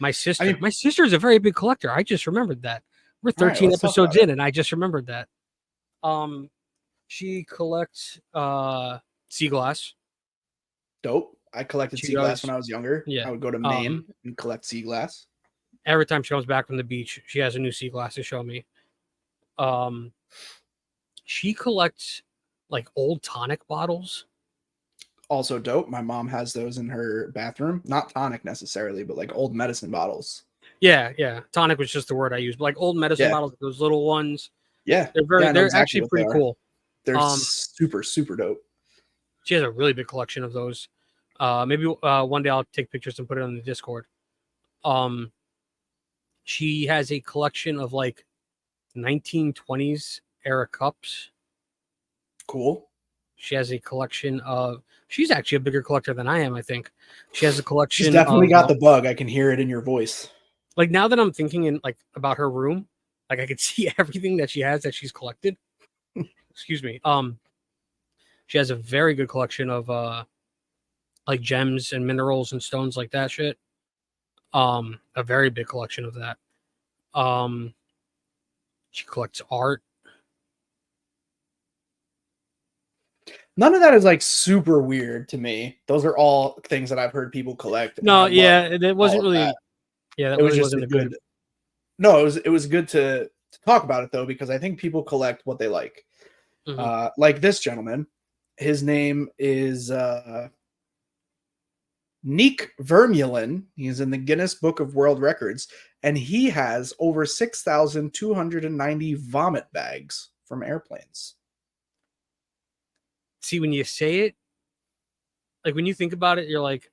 My sister is a very big collector. I just remembered that. We're 13 episodes in, and I just remembered that. She collects sea glass. Dope. I collected sea glass when I was younger. Yeah. I would go to Maine and collect sea glass. Every time she comes back from the beach, she has a new sea glass to show me. She collects like old tonic bottles. Also dope. My mom has those in her bathroom. Not tonic necessarily, but like old medicine bottles. Yeah, yeah. Tonic was just the word I used. But like old medicine bottles, those little ones. Yeah. They're actually pretty cool. They're super, super dope. She has a really big collection of those. Maybe one day I'll take pictures and put it on the Discord. She has a collection of like 1920s era cups. Cool. She has a collection of. She's actually a bigger collector than I am. I think she has a collection. She's definitely got the bug. I can hear it in your voice. Like now that I'm thinking in like about her room, like I could see everything that she has that she's collected. Excuse me. She has a very good collection of like gems and minerals and stones like that shit. A very big collection of that. She collects art. None of that is like super weird to me. Those are all things that I've heard people collect. No, yeah, it wasn't really. That. Yeah, that it was really just wasn't a good. No, it was good to talk about it though, because I think people collect what they like. Mm-hmm. Like this gentleman, his name is Nick Vermeulen. He's in the Guinness Book of World Records, and he has over 6,290 vomit bags from airplanes. See, when you say it, like when you think about it, you're like,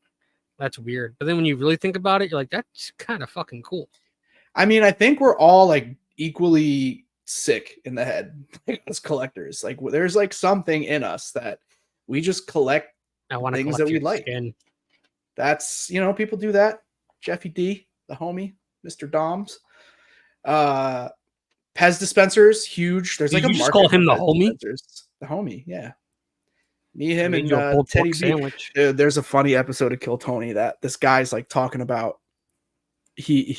that's weird. But then when you really think about it, you're like, that's kind of fucking cool. I mean, I think we're all like equally sick in the head as collectors. Like there's like something in us that we just collect things that we like. Skin. That's, people do that. Jeffy D, the homie, Mr. Doms. Pez dispensers, huge. There's like a market. You just call him the homie? Dispensers. The homie, yeah. Me, him, and Teddy B. Sandwich. There's a funny episode of Kill Tony that this guy's like talking about. He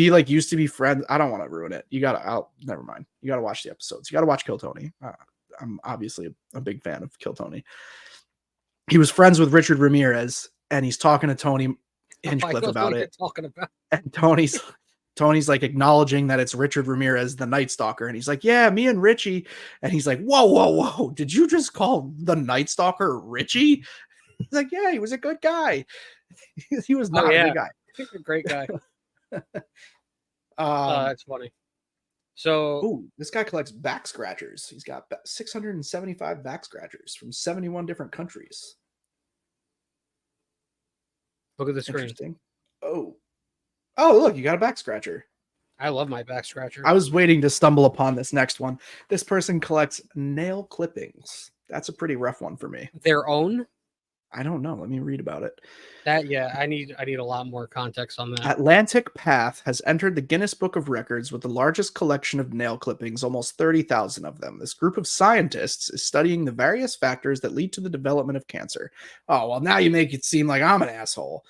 like used to be friends. I don't want to ruin it. Never mind. You gotta watch the episodes. You gotta watch Kill Tony. I'm obviously a big fan of Kill Tony. He was friends with Richard Ramirez, and he's talking to Tony Hinchcliffe about it. And Tony's like acknowledging that it's Richard Ramirez, the Night Stalker. And he's like, yeah, me and Richie. And he's like, whoa. Did you just call the Night Stalker Richie? He's like, yeah, he was a good guy. He was not a good guy. A great guy. That's funny. So, this guy collects back scratchers. He's got 675 back scratchers from 71 different countries. Look at the screen. Interesting. Oh, look, you got a back scratcher. I love my back scratcher. I was waiting to stumble upon this next one. This person collects nail clippings. That's a pretty rough one for me. Their own? I don't know. Let me read about it. I need a lot more context on that. Atlantic Path has entered the Guinness Book of Records with the largest collection of nail clippings, almost 30,000 of them. This group of scientists is studying the various factors that lead to the development of cancer. Oh, well, now you make it seem like I'm an asshole.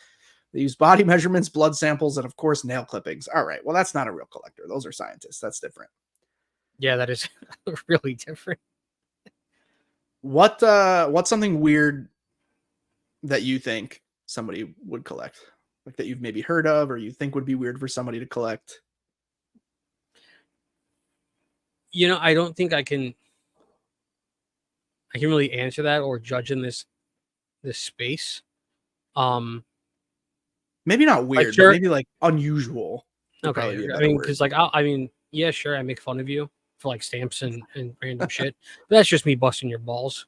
They use body measurements, blood samples, and of course, nail clippings. All right. Well, that's not a real collector. Those are scientists. That's different. Yeah, that is really different. What's something weird that you think somebody would collect? Like that you've maybe heard of or you think would be weird for somebody to collect? I don't think I can really answer that or judge in this space. Maybe not weird, like, sure. but maybe like unusual. Okay, I mean, because like I mean, yeah, sure, I make fun of you for like stamps and random shit. But that's just me busting your balls.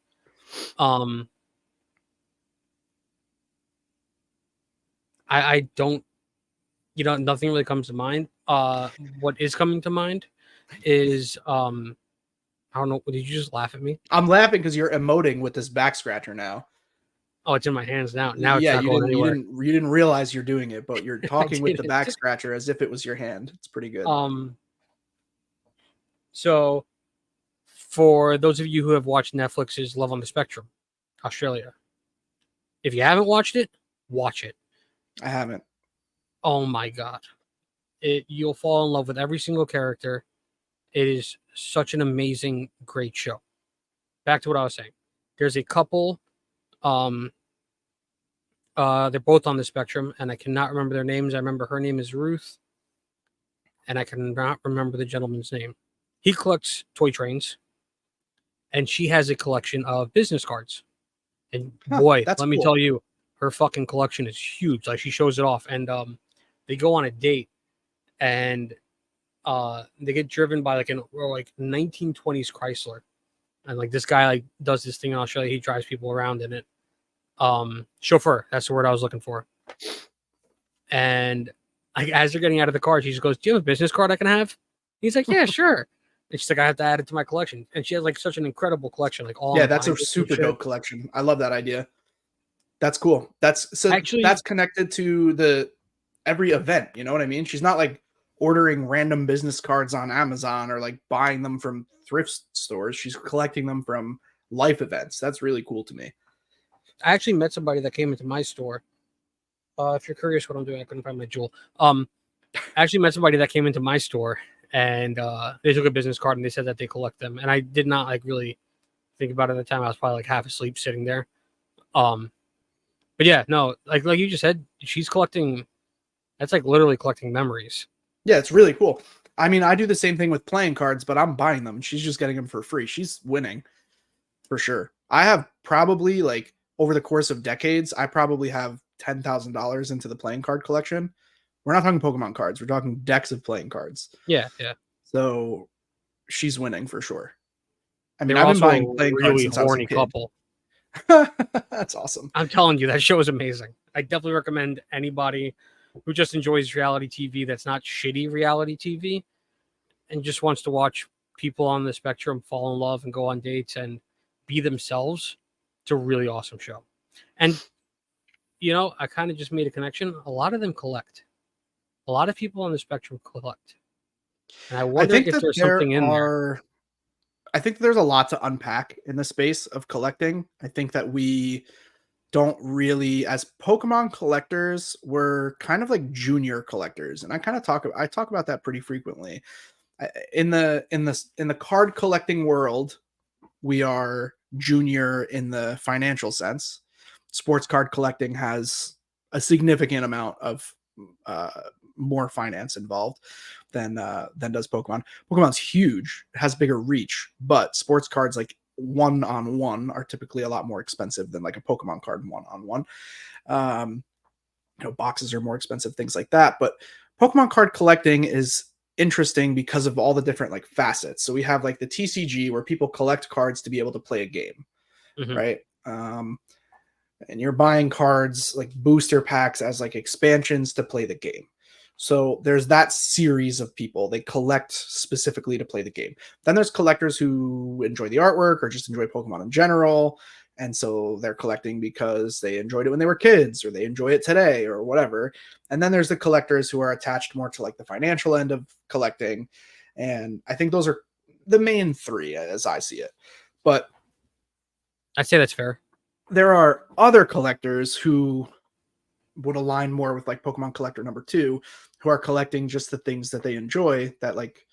I don't, nothing really comes to mind. What is coming to mind is I don't know. Did you just laugh at me? I'm laughing because you're emoting with this back scratcher now. Oh, it's in my hands now. Now it's yeah, not going anywhere. You didn't realize you're doing it, but you're talking with the back scratcher as if it was your hand. It's pretty good. So for those of you who have watched Netflix's Love on the Spectrum, Australia, if you haven't watched it, watch it. I haven't. Oh my God. You'll fall in love with every single character. It is such an amazing, great show. Back to what I was saying. There's a couple, they're both on the spectrum, and I cannot remember their names. I remember her name is Ruth, and I cannot remember the gentleman's name. He collects toy trains, and she has a collection of business cards. And boy, let me tell you, her fucking collection is huge. Like, she shows it off, and they go on a date, and they get driven by like 1920s Chrysler, and like this guy like does this thing in Australia. He drives people around in it. Chauffeur, that's the word I was looking for. And like as they're getting out of the car, she just goes, "Do you have a business card I can have?" He's like, "Yeah, sure." And she's like, "I have to add it to my collection." And she has like such an incredible collection, like all. Yeah, that's a super dope collection. I love that idea. That's cool. That's connected to every event. You know what I mean? She's not like ordering random business cards on Amazon or like buying them from thrift stores. She's collecting them from life events. That's really cool to me. I actually met somebody that came into my store. If you're curious what I'm doing, I couldn't find my jewel. I actually met somebody that came into my store, and they took a business card and they said that they collect them. And I did not like really think about it at the time. I was probably like half asleep sitting there. But yeah, no, like you just said, she's collecting. That's like literally collecting memories. Yeah, it's really cool. I mean, I do the same thing with playing cards, but I'm buying them. She's just getting them for free. She's winning for sure. I have probably like over the course of decades, I probably have $10,000 into the playing card collection. We're not talking Pokemon cards. We're talking decks of playing cards. Yeah, yeah. So she's winning for sure. I mean, I've been buying playing cards since I was a kid. Couple. That's awesome. I'm telling you, that show is amazing. I definitely recommend anybody who just enjoys reality TV that's not shitty reality TV and just wants to watch people on the spectrum fall in love and go on dates and be themselves. It's a really awesome show. And, I kind of just made a connection. A lot of them collect. A lot of people on the spectrum collect. And I wonder if there's something in there. I think there's a lot to unpack in the space of collecting. I think that we don't really, as Pokemon collectors, we're kind of like junior collectors. And I talk about that pretty frequently. In the card collecting world, we are junior in the financial sense. Sports card collecting has a significant amount of more finance involved than does Pokemon. Pokemon's huge, it has bigger reach, but sports cards like one-on-one are typically a lot more expensive than like a Pokemon card one-on-one. Boxes are more expensive, things like that. But Pokemon card collecting is interesting because of all the different like facets. So we have like the TCG where people collect cards to be able to play a game, right? And you're buying cards like booster packs as like expansions to play the game. So there's that series of people. They collect specifically to play the game. Then there's collectors who enjoy the artwork or just enjoy Pokemon in general. And so they're collecting because they enjoyed it when they were kids, or they enjoy it today, or whatever. And then there's the collectors who are attached more to like the financial end of collecting. And I think those are the main three as I see it. But I'd say that's fair. there are other collectors who would align more with like Pokemon Collector number 2, who are collecting just the things that they enjoy, that like,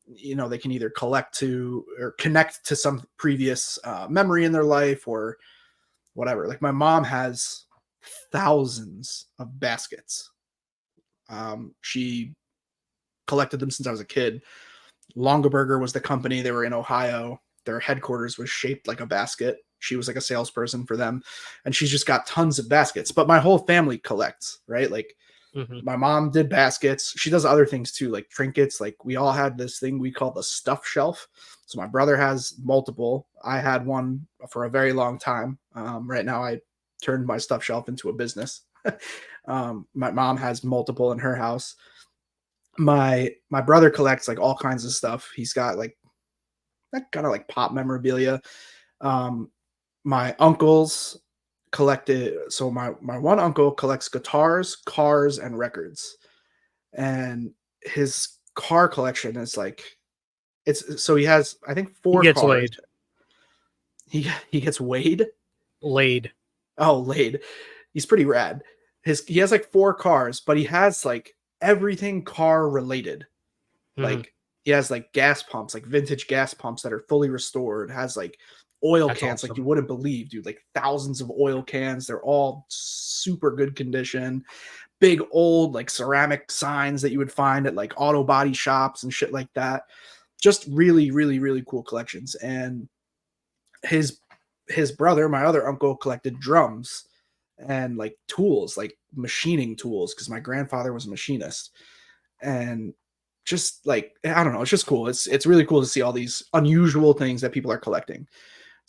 you know, they can either collect to or connect to some previous memory in their life or whatever. Like my mom has thousands of baskets. She collected them since I was a kid. Longaberger was the company. They were in Ohio. Their headquarters was shaped like a basket. She was like a salesperson for them, and she's just got tons of baskets. But my whole family collects, right? Like my mom did baskets. She does other things too, like trinkets. Like we all had this thing we call the stuff shelf. So my brother has multiple. I had one for a very long time. Right now, I turned my stuff shelf into a business. My mom has multiple in her house. My brother collects like all kinds of stuff. He's got like that kind of like pop memorabilia. My uncles collected. So my one uncle collects guitars, cars, and records, and his car collection is like it's. So he has I think 4 He gets cars. laid. He gets weighed. Laid. Oh, laid. He's pretty rad. He has like 4 cars, but he has like everything car related. Like he has like gas pumps, like vintage gas pumps that are fully restored, has like oil That's cans awesome. like you wouldn't believe, dude. Like thousands of oil cans. They're all super good condition. Big old like ceramic signs that you would find at like auto body shops and shit like that. Just really, really, really cool collections. And his brother, my other uncle, collected drums and like tools, like machining tools, because my grandfather was a machinist. And just like I don't know, it's just cool. It's really cool to see all these unusual things that people are collecting.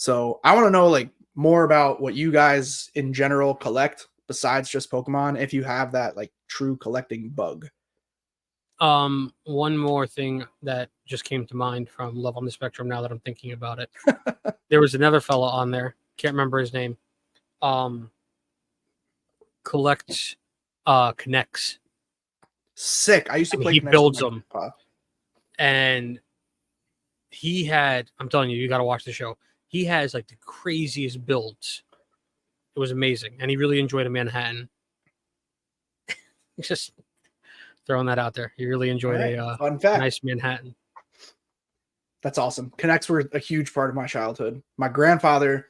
So I want to know like more about what you guys in general collect besides just Pokemon, if you have that like true collecting bug. One more thing that just came to mind from Love on the Spectrum now that I'm thinking about it. There was another fella on there, can't remember his name. Collects connects. Sick. I used to play he Connects builds with my them. grandpa. And he had, I'm telling you, you got to watch the show. He has like the craziest builds. It was amazing. And he really enjoyed a Manhattan. Just throwing that out there. He really enjoyed a fun fact. Nice Manhattan. That's awesome. Connects were a huge part of my childhood. My grandfather,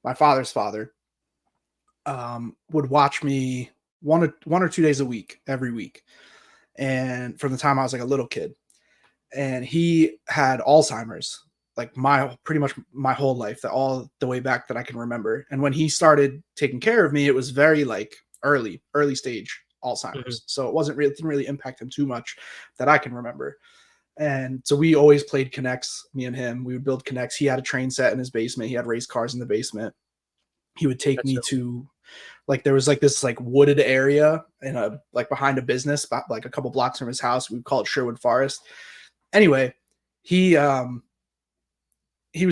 my father's father, would watch me one or 2 days a week, every week. And from the time I was like a little kid, and he had Alzheimer's, like pretty much my whole life, that all the way back that I can remember. And when he started taking care of me, it was very like early stage Alzheimer's. So it didn't really impact him too much that I can remember. And so we always played Connects, me and him. We would build Connects. He had a train set in his basement. He had race cars in the basement. He would take me to like, there was like this like wooded area in a like behind a business, like a couple blocks from his house. We would call it Sherwood Forest. Anyway, he was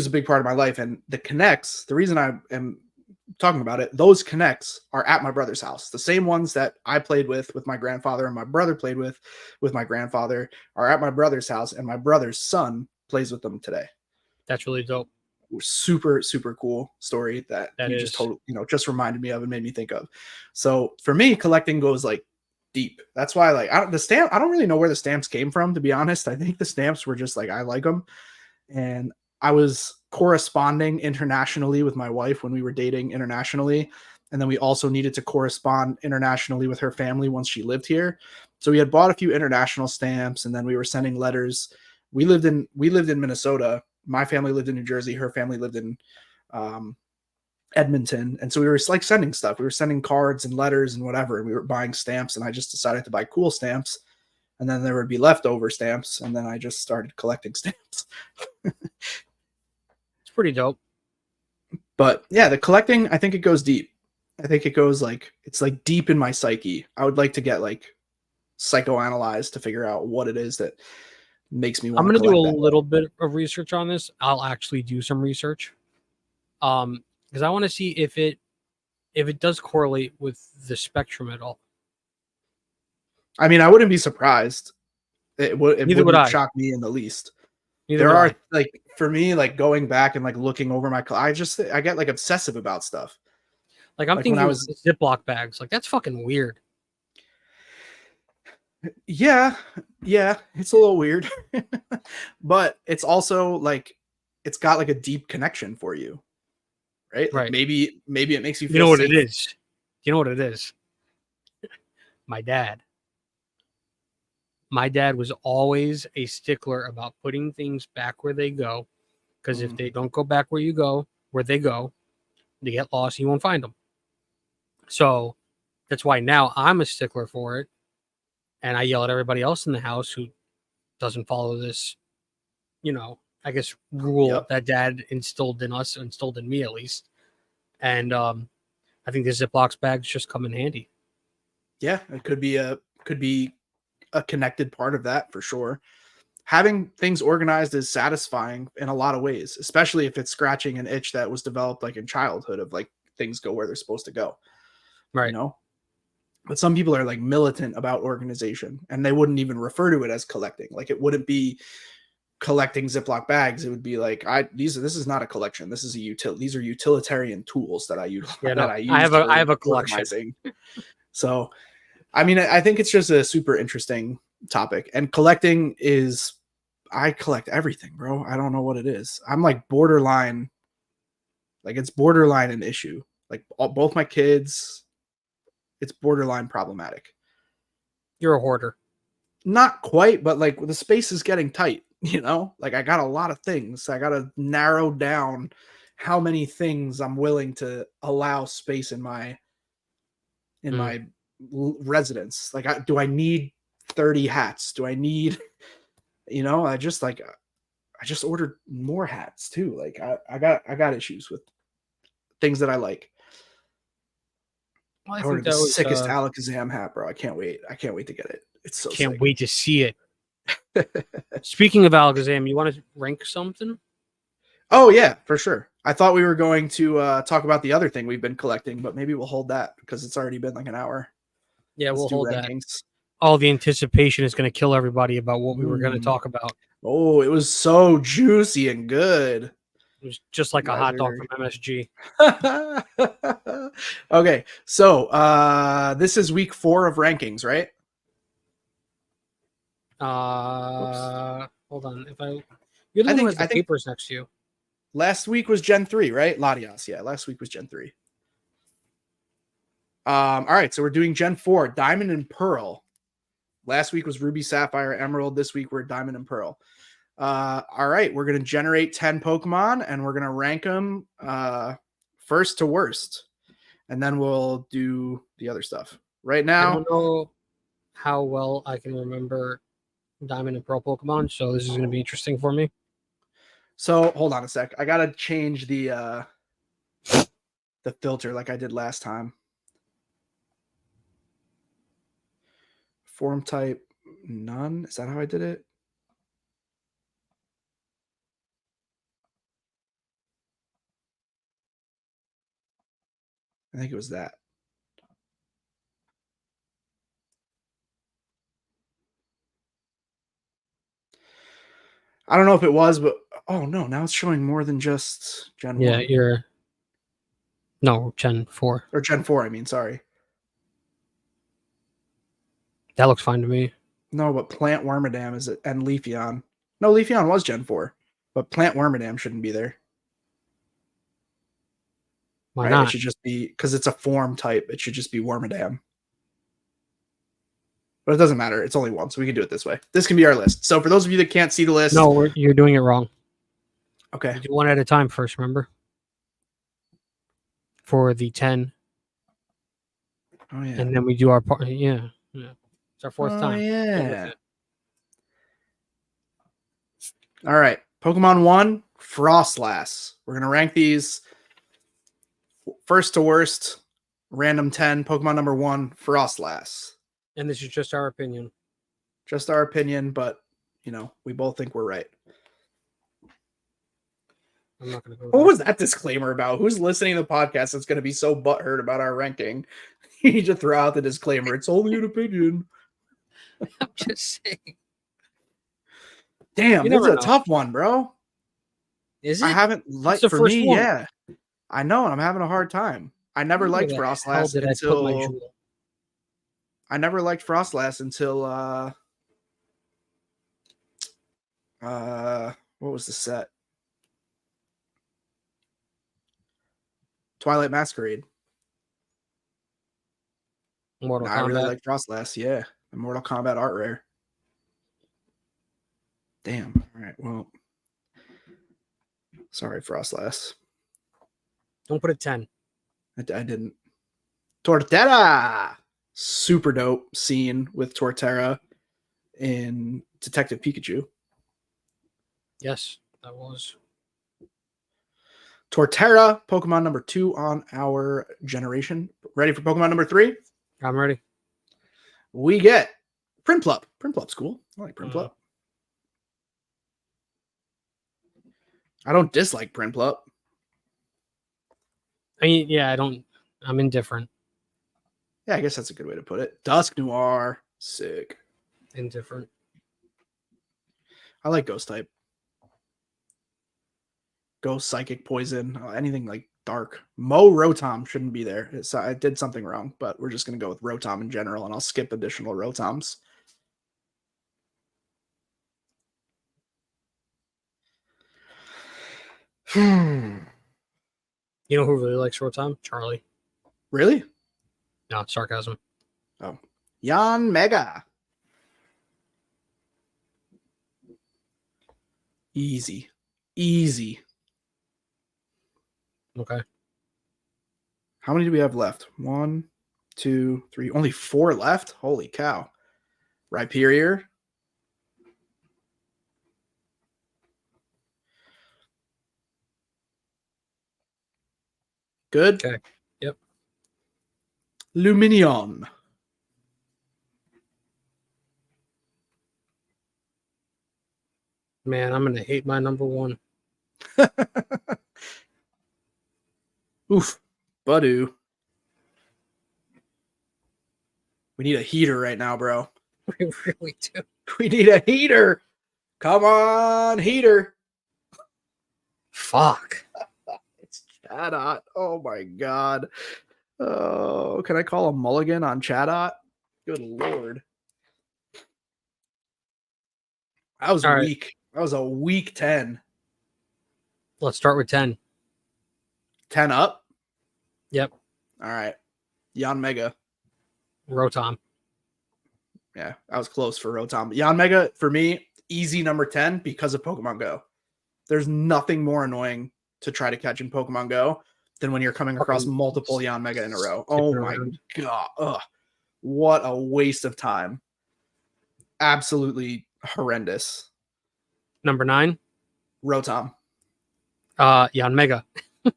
a big part of my life. And the Connects, the reason I am talking about it, those Connects are at my brother's house. The same ones that I played with my grandfather and my brother played with my grandfather are at my brother's house, and my brother's son plays with them today. That's really dope. Super, super cool story that you is. just totally, just reminded me of and made me think of. So for me, collecting goes like deep. That's why like I don't really know where the stamps came from, to be honest. I think the stamps were just like, I like them. And I was corresponding internationally with my wife when we were dating internationally. And then we also needed to correspond internationally with her family once she lived here. So we had bought a few international stamps, and then we were sending letters. We lived in Minnesota. My family lived in New Jersey. Her family lived in Edmonton. And so we were like sending stuff. We were sending cards and letters and whatever. And we were buying stamps, and I just decided to buy cool stamps. And then there would be leftover stamps. And then I just started collecting stamps. It's pretty dope. But yeah, the collecting, I think it goes deep. I think it goes like, it's like deep in my psyche. I would like to get like psychoanalyzed to figure out what it is that makes me want to I'm going to do a that little bit of research on this. I'll actually do some research. because I want to see if it does correlate with the spectrum at all. I mean, I wouldn't be surprised. It Neither would wouldn't I. shock me in the least. Neither There would are I. like for me, like going back and like looking over my, I get like obsessive about stuff. Like I'm Like when I thinking was, the Ziploc bags. Like that's fucking weird. yeah, it's a little weird, but it's also like it's got like a deep connection for you, right? Like Right. maybe it makes you You feel know what it safe. is? You know what it is? My dad. My dad was always a stickler about putting things back where they go. Because if they don't go back where they go, they get lost. You won't find them. So that's why now I'm a stickler for it. And I yell at everybody else in the house who doesn't follow this, I guess rule Yep. that dad instilled in us, instilled in me at least. And I think the Ziploc bags just come in handy. Yeah, it could be a connected part of that for sure. Having things organized is satisfying in a lot of ways, especially if it's scratching an itch that was developed like in childhood of like things go where they're supposed to go. Right. You know? But some people are like militant about organization and they wouldn't even refer to it as collecting. Like it wouldn't be collecting Ziploc bags. It would be like this is not a collection. This is these are utilitarian tools that I use Yeah, that no, I use I have a collection. organizing. So I mean, I think it's just a super interesting topic. And collecting is, I collect everything, bro. I don't know what it is. I'm like borderline, like it's borderline an issue. Like both my kids, it's borderline problematic. You're a hoarder. Not quite, but like the space is getting tight, Like I got a lot of things. I got to narrow down how many things I'm willing to allow space in my residence. Like, do I need 30 hats? Do I need, I just ordered more hats too. Like I got issues with things that I like. Well, I I think ordered the that was. sickest Alakazam hat, bro. I can't wait to get it. It's so Can't sick. wait to see it. Speaking of Alakazam, you want to rank something? Oh yeah, for sure. I thought we were going to talk about the other thing we've been collecting, but maybe we'll hold that because it's already been like an hour. Yeah, Let's we'll do hold rankings. that. All the anticipation is going to kill everybody about what we were going to talk about. Oh, it was so juicy and good. It was just like a hot dog from MSG. Okay, so this is week 4 of rankings, right? Hold on. You're the one who has the papers next to you. Last week was Gen 3, right? Latias. Yeah, last week was Gen 3. All right, so we're doing Gen 4, Diamond and Pearl. Last week was Ruby, Sapphire, Emerald. This week we're Diamond and Pearl. All right, we're going to generate 10 Pokemon and we're going to rank them first to worst. And then we'll do the other stuff. Right now, I don't know how well I can remember Diamond and Pearl Pokemon, so this is going to be interesting for me. So hold on a sec. I got to change the filter like I did last time. Form type none. Is that how I did it? I think it was that. I don't know if it was, but oh no, now it's showing more than just Gen 1. Yeah, no, Gen 4. Or Gen 4, I mean, sorry. That looks fine to me. No, but Plant Wormadam is it, and Leafeon. No, Leafeon was Gen 4, but Plant Wormadam shouldn't be there. Why not? It should just be, because it's a form type, it should just be Wormadam. But it doesn't matter. It's only one, so we can do it this way. This can be our list. So for those of you that can't see the list. No, you're doing it wrong. Okay. You do one at a time first, remember? For the 10. Oh, yeah. And then we do our part. Yeah. It's our fourth time. Yeah. All right. Pokemon 1, Frostlass. We're going to rank these first to worst, random 10. Pokemon number 1, Frostlass. And this is just our opinion. Just our opinion, but, we both think we're right. I'm not going to go. What was that disclaimer about? Who's listening to the podcast that's going to be so butthurt about our ranking? You need to throw out the disclaimer. It's only an opinion. I'm just saying. Damn, this is a tough one, bro. Is it? I haven't liked for me. One. Yeah, I know, and I'm having a hard time. I never liked Frostlast until I never liked Frostlast until what was the set? Twilight Masquerade. Mortal Kombat. I really like Frostlast, yeah. The Mortal Kombat art rare. Damn. All right, well. Sorry, Frostlast. Don't put it 10. I didn't. Torterra! Super dope scene with Torterra in Detective Pikachu. Yes, that was. Torterra, Pokemon number 2 on our generation. Ready for Pokemon number 3? I'm ready. We get Prinplup. Prinplup's cool. I like Prinplup. I don't dislike Prinplup. I mean, yeah, I'm indifferent. Yeah, I guess that's a good way to put it. Dusk Noir. Sick. Indifferent. I like Ghost type. Ghost, Psychic, Poison, anything like dark. Rotom shouldn't be there. I did something wrong, but we're just going to go with Rotom in general, and I'll skip additional Rotoms. You know who really likes Rotom? Charlie. Really? No, sarcasm. Oh. Yanmega. Easy. Okay. How many do we have left? 1, 2, 3. Only 4 left? Holy cow. Rhyperior. Good. Okay. Yep. Lumineon. Man, I'm going to hate my number 1. Oof. Budu. We need a heater right now, bro. We really do. We need a heater. Come on, heater. Fuck. It's Chatot. Oh my god. Oh, can I call a mulligan on Chatot? Good lord. That was weak. That was a weak 10. Let's start with 10. 10 up? Yep. All right. Yanmega. Rotom. Yeah, that was close for Rotom. Yanmega, for me, easy number 10 because of Pokemon Go. There's nothing more annoying to try to catch in Pokemon Go than when you're coming across multiple Yanmega in a row. Oh my god. Ugh. What a waste of time. Absolutely horrendous. Number 9. Rotom. Yanmega.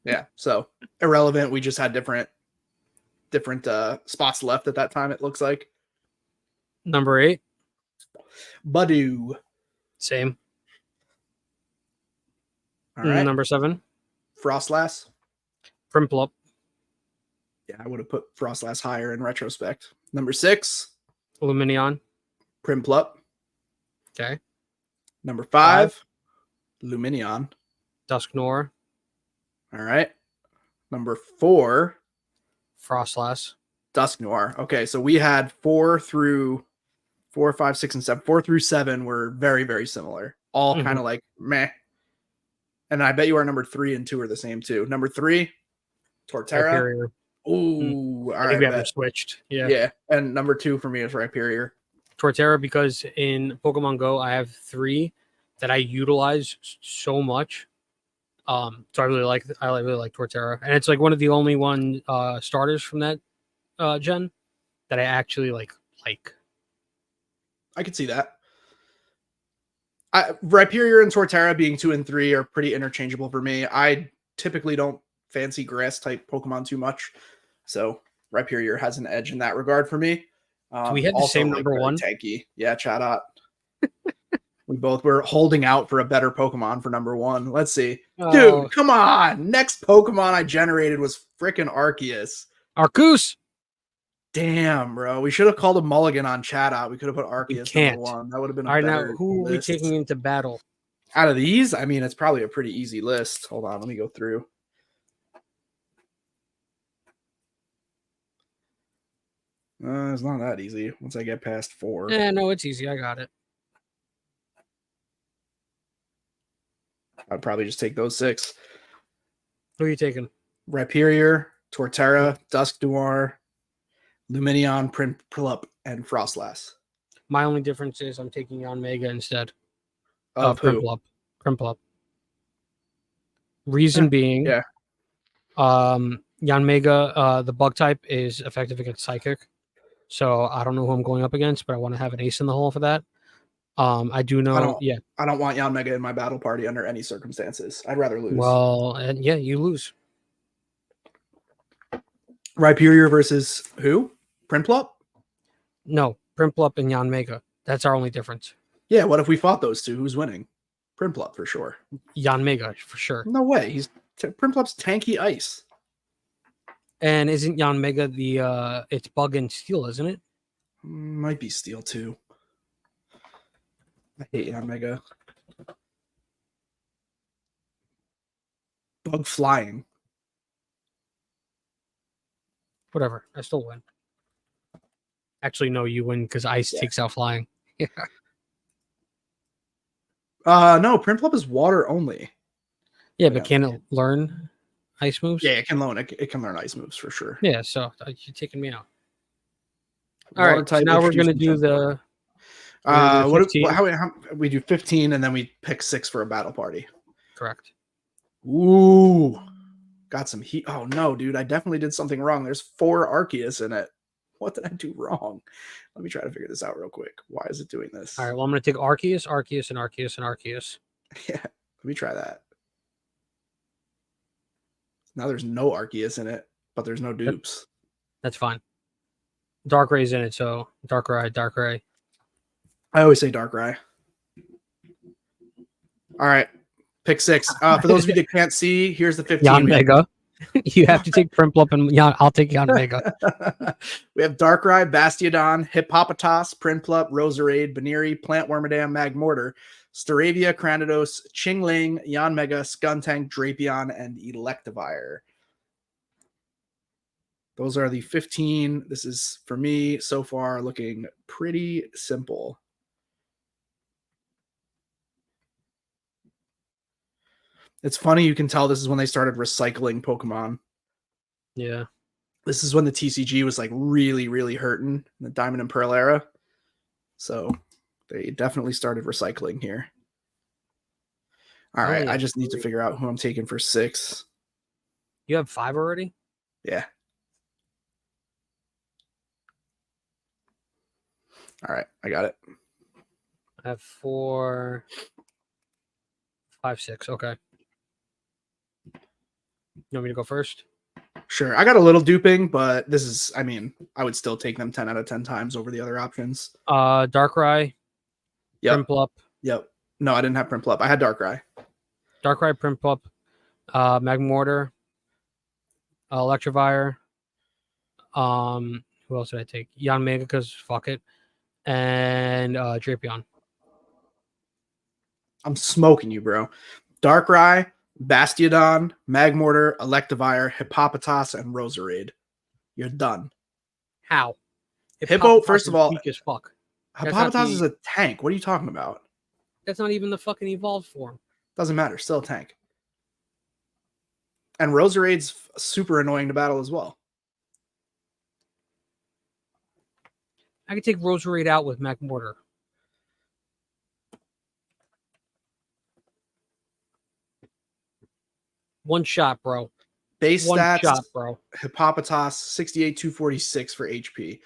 Yeah, so irrelevant. We just had different spots left at that time, it looks like. Number 8. Budu. Same. All right. Number 7. Frostlass. Prinplup. Yeah, I would have put Frostlass higher in retrospect. Number 6. Lumineon. Prinplup. Okay. Number 5. Lumineon. Dusknoir. All right. Number 4. Frostlass. Dusknoir. Okay, so we had 4 through 4, 5, 6, and 7. 4 through 7 were very, very similar. All kind of like meh. And I bet you our number 3 and 2 are the same too. Number 3, Torterra. Ooh, all right. We haven't switched. Yeah. Yeah. And number 2 for me is Rhyperior. Torterra, because in Pokemon Go, I have 3 that I utilize so much. So I really like Torterra, and it's like one of the only starters from that gen that I actually like. I could see that. Rhyperior and Torterra being 2 and 3 are pretty interchangeable for me. I typically don't fancy grass type Pokemon too much, so Rhyperior has an edge in that regard for me. Do we have the same number 1? Tanky, yeah, Chatot. We both were holding out for a better Pokemon for number 1. Let's see. Oh. Dude, come on. Next Pokemon I generated was freaking Arceus. Arceus. Damn, bro. We should have called a mulligan on chat out. We could have put Arceus number 1. That would have been a All right, better now who list. are we taking into battle? Out of these, I mean, it's probably a pretty easy list. Hold on, let me go through. It's not that easy once I get past 4. No, it's easy. I got it. I'd probably just take those 6. Who are you taking? Rhyperior, Torterra, Dusknoir, Lumineon, Prinplup, and Frostlass. My only difference is I'm taking Yanmega instead Of who? Prinplup. Reason being, yeah. Yanmega, the bug type is effective against Psychic. So I don't know who I'm going up against, but I want to have an ace in the hole for that. I do know. I don't want Yanmega in my battle party under any circumstances. I'd rather lose. Well, and yeah, you lose. Rhyperior versus who? Prinplup? No, Prinplup and Yanmega. That's our only difference. Yeah, what if we fought those two? Who's winning? Prinplup for sure. Yanmega for sure. No way. Prinplup's tanky ice. And isn't Yanmega the it's bug and steel, isn't it? Might be steel too. I hate Yanmega. Bug flying. Whatever. I still win. Actually, no, you win because ice takes out flying. Yeah. No, Prinplup is water only. Yeah, but can it learn ice moves? Yeah, it can learn. It can learn ice moves for sure. Yeah, so you're taking me out. All right, so now we're gonna do the. How we do 15 and then we pick 6 for a battle party. Correct. Ooh, got some heat. Oh no, dude, I definitely did something wrong. There's 4 Arceus in it. What did I do wrong? Let me try to figure this out real quick. Why is it doing this? All right, well, I'm gonna take Arceus, Arceus, and Arceus, and Arceus. Yeah, let me try that. Now there's no Arceus in it, but there's no dupes. That's fine. Darkray's in it, so Darkrai. I always say Darkrai. All right, pick 6. For those of you that can't see, here's the 15. Yanmega. You have to take Prinplup and I'll take Yanmega. We have Darkrai, Bastiodon, Hippopotas, Prinplup, Roserade, Baneri, Plant Wormadam, Magmortar, Staravia, Cranidos, Chingling, Yanmega, Skuntank, Drapion, and Electivire. Those are the 15. This is, for me, so far looking pretty simple. It's funny, you can tell this is when they started recycling Pokemon. Yeah. This is when the TCG was like really, really hurting in the Diamond and Pearl era. So they definitely started recycling here. All right, I just need to figure out who I'm taking for 6. You have 5 already? Yeah. All right, I got it. I have 4, 5, 6. Okay. You want me to go first? Sure. I got a little duping, but this is, I mean, I would still take them 10 out of 10 times over the other options. Darkrai. Yep. Prinplup. Yep. No, I didn't have Prinplup. I had Darkrai. Darkrai, Prinplup, Magmortar, Electivire. Who else did I take? Yanmega, because fuck it. And Drapion. I'm smoking you, bro. Darkrai, Bastiodon, Magmortar, Electivire, Hippopotas, and Roserade. You're done. How? Hippo, first of all, weak as fuck. Hippopotas is a tank. What are you talking about? That's not even the fucking evolved form. Doesn't matter. Still a tank. And Roserade's super annoying to battle as well. I could take Roserade out with Magmortar. One shot, bro. Base stats, shot, bro. Hippopotas, 68, 246 for HP.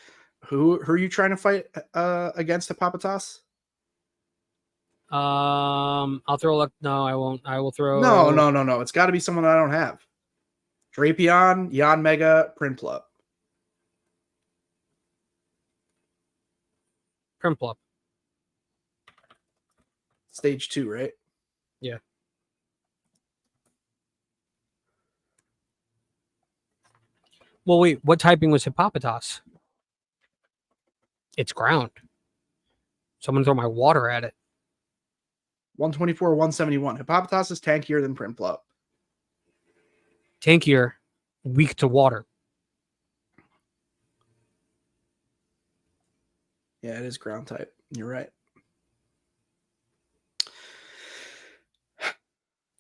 Who are you trying to fight against Hippopotas? I'll throw no, I won't. I will throw No. It's got to be someone I don't have. Drapion, Yanmega, Prinplup. Prinplup. Stage 2, right? Yeah. Well, wait. What typing was Hippopotas? It's ground. Someone throw my water at it. 124, 171. Hippopotas is tankier than Prinplup. Tankier, weak to water. Yeah, it is ground type. You're right.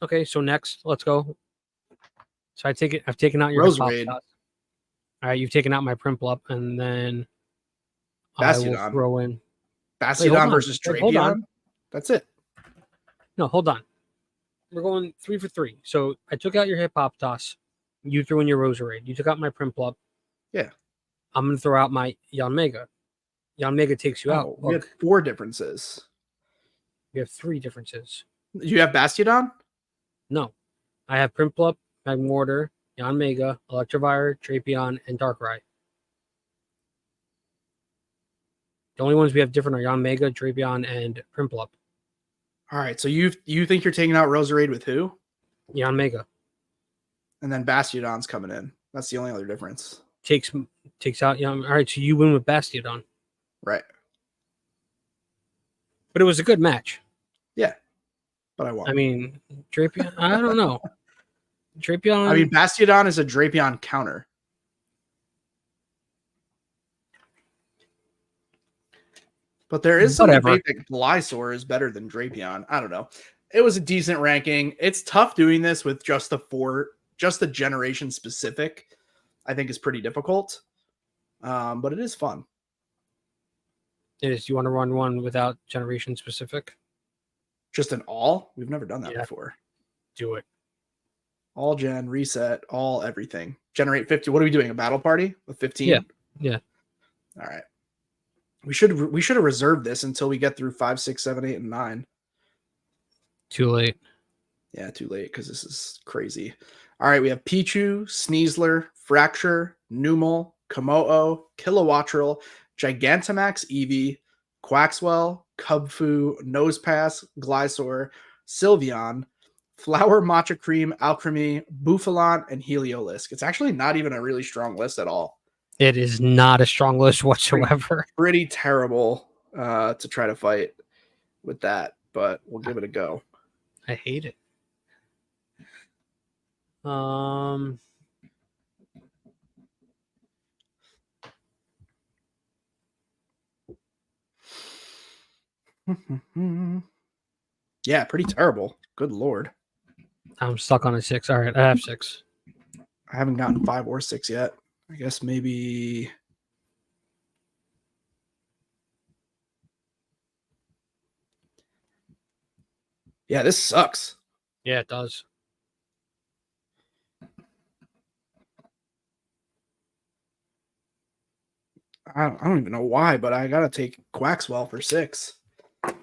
Okay, so next, let's go. So I've taken out your Roserade. Hippopotas. All right, you've taken out my Prinplup, and then I will Bastiodon. throw in. Bastiodon versus Wait, hold on. Drapion. That's it. No, hold on. We're going 3 for 3. So I took out your Hippopotas. You threw in your Roserade. You took out my Prinplup. Yeah. I'm going to throw out my Yanmega. Yanmega takes you out. We had 4 differences. We have 3 differences. You have Bastiodon? No. I have Prinplup, Magmortar, Yanmega, Electivire, Drapion, and Darkrai. The only ones we have different are Yanmega, Drapion, and Prinplup. All right. So you think you're taking out Roserade with who? Yanmega. And then Bastiodon's coming in. That's the only other difference. Takes out Yan. All right, so you win with Bastiodon. Right. But it was a good match. Yeah. But I won. I mean, Drapion, I don't know. Drapion. I mean, Bastiodon is a Drapion counter. But there is some debate that Glysaur is better than Drapion. I don't know. It was a decent ranking. It's tough doing this with just the generation specific. I think is pretty difficult. But it is fun. It is. You want to run one without generation specific? Just an all? We've never done that before. Do it. All gen, reset, all everything. Generate 50. What are we doing? A battle party with 15? Yeah. All right. We should have reserved this until we get through 5, 6, 7, 8, and 9. Too late. Yeah, too late because this is crazy. All right, we have Pichu, Sneasler, Fracture, Numel, Komodo, Kilowattrel, Gigantamax Eevee, Quaxwell, Cubfu, Nosepass, Glysaur, Sylveon, Flower Matcha Cream, Alchemy, Buffalant, and Heliolisk. It's actually not even a really strong list at all. It is not a strong list whatsoever. Pretty terrible to try to fight with that, but we'll give it a go. I hate it. Yeah, pretty terrible. Good Lord. I'm stuck on a 6. All right, I have 6. I haven't gotten 5 or 6 yet. I guess maybe. Yeah, this sucks. Yeah, it does. I don't even know why, but I gotta take Quaxwell for 6. All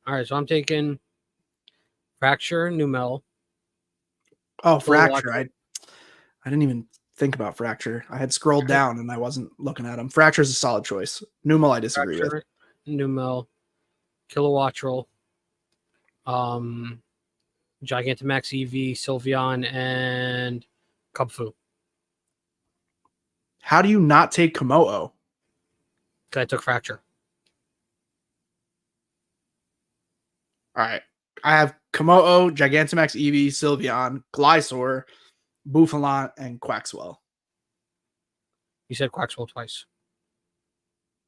right, so I'm taking Fracture, Numel. Oh, Fracture. I didn't even think about Fracture. I had scrolled down and I wasn't looking at him. Fracture is a solid choice. Numel, I disagree with. Numel, Kilowattrel, Gigantamax Eevee, Sylveon, and Cubfu. How do you not take Komodo? Because I took Fracture. All right. I have Komodo, Gigantamax Eevee, Sylveon, Glysaur, Buffalant, and Quaxwell. You said Quaxwell twice.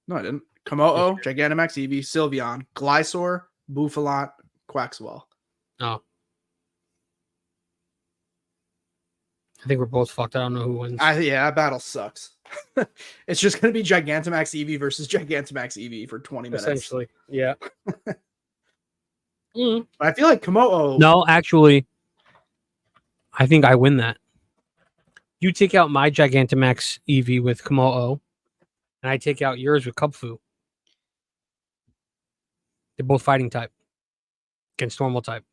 No, I didn't. Komodo, Gigantamax Eevee, Sylveon, Glysaur, Buffalant, Quaxwell. Oh. I think we're both fucked. I don't know who wins. Yeah, that battle sucks. It's just going to be Gigantamax Eevee versus Gigantamax Eevee for 20 minutes. Essentially, yeah. I feel like Komodo. No, actually, I think I win that. You take out my Gigantamax Eevee with Komodo, and I take out yours with Cubfu. They're both fighting type against normal type.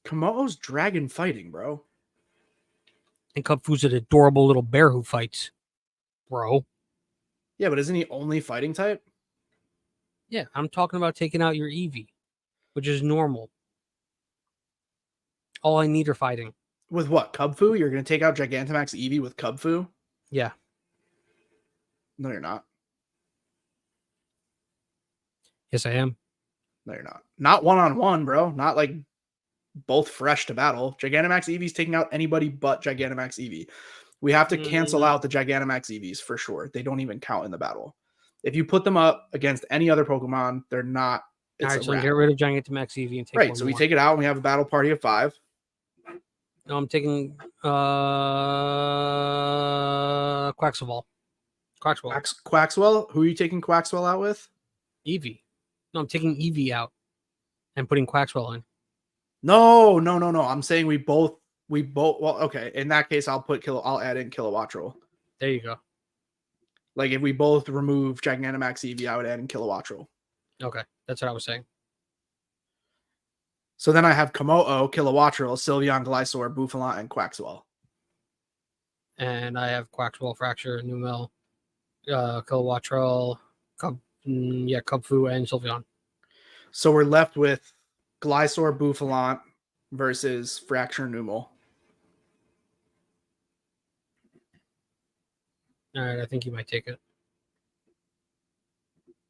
Komodo's dragon fighting, bro. And Cubfu's an adorable little bear who fights, bro. Yeah, but isn't he only fighting type? Yeah, I'm talking about taking out your Eevee, which is normal. All I need are fighting. With what? Cubfu? You're going to take out Gigantamax Eevee with Cubfu? Yeah. No, you're not. Yes, I am. No, you're not. Not one-on-one, bro. Not like both fresh to battle. Gigantamax Eevee's taking out anybody but Gigantamax Eevee. We have to cancel out the Gigantamax Eevees for sure. They don't even count in the battle. If you put them up against any other Pokemon, they're not. All right, so get rid of Gigantamax Eevee and take right. one So more. we take it out and we have a battle party of 5. No, I'm taking Quaxwell. Quaxwell? Who are you taking Quaxwell out with? Eevee. No, I'm taking Eevee out and putting Quaxwell in. No. I'm saying we both. Well, okay. In that case, I'll add in Kilowattrel. There you go. Like if we both remove Gigantamax Eevee, I would add in Kilowattrel. Okay, that's what I was saying. So then I have Komodo, Kilowattrel, Sylveon, Glysaur, Bouffalant, and Quaxwell. And I have Quaxwell, Fracture, Numel, Kilowattrel, Cubfu, and Sylveon. So we're left with Glysaur, Bouffalant versus Fracture, Numel. All right, I think you might take it.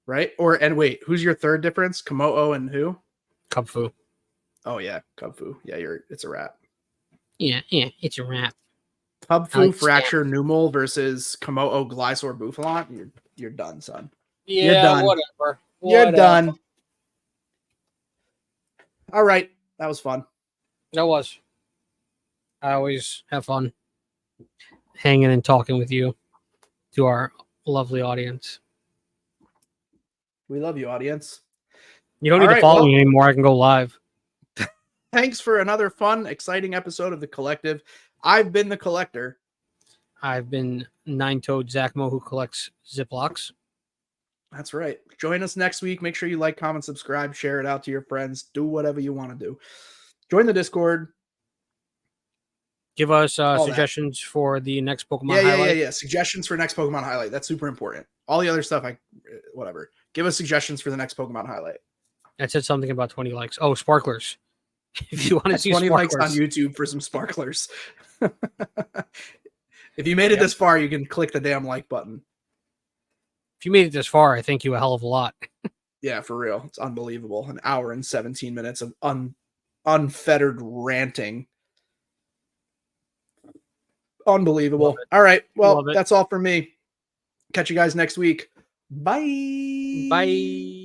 Right? And wait, who's your third difference? Komodo and who? Cubfu. Oh yeah, Cubfu. Yeah, it's a rat. Yeah, it's a rat. Cubfu, Fracture, Numel versus Komodo, Glysaur, Bouffalant. You're done, son. Yeah, you're done. whatever. You're done. All right, that was fun. That was. I always have fun hanging and talking with you, to our lovely audience. We love you, audience. You don't need to follow me anymore. I can go live. Thanks for another fun, exciting episode of The Collective. I've been The Collector. I've been Nine-Toed Zack Mo, who collects Ziplocs. That's right. Join us next week. Make sure you like, comment, subscribe, share it out to your friends. Do whatever you want to do. Join the Discord. Give us suggestions for the next Pokemon highlight. Yeah. Suggestions for next Pokemon highlight. That's super important. All the other stuff, whatever. Give us suggestions for the next Pokemon highlight. I said something about 20 likes. Oh, sparklers. If you want to see 20 sparklers. likes on YouTube for some sparklers. If you made it this far, you can click the damn like button. If you made it this far, I thank you a hell of a lot. Yeah, for real. It's unbelievable. An hour and 17 minutes of unfettered ranting. Unbelievable. All right. Well, that's all for me. Catch you guys next week. Bye. Bye.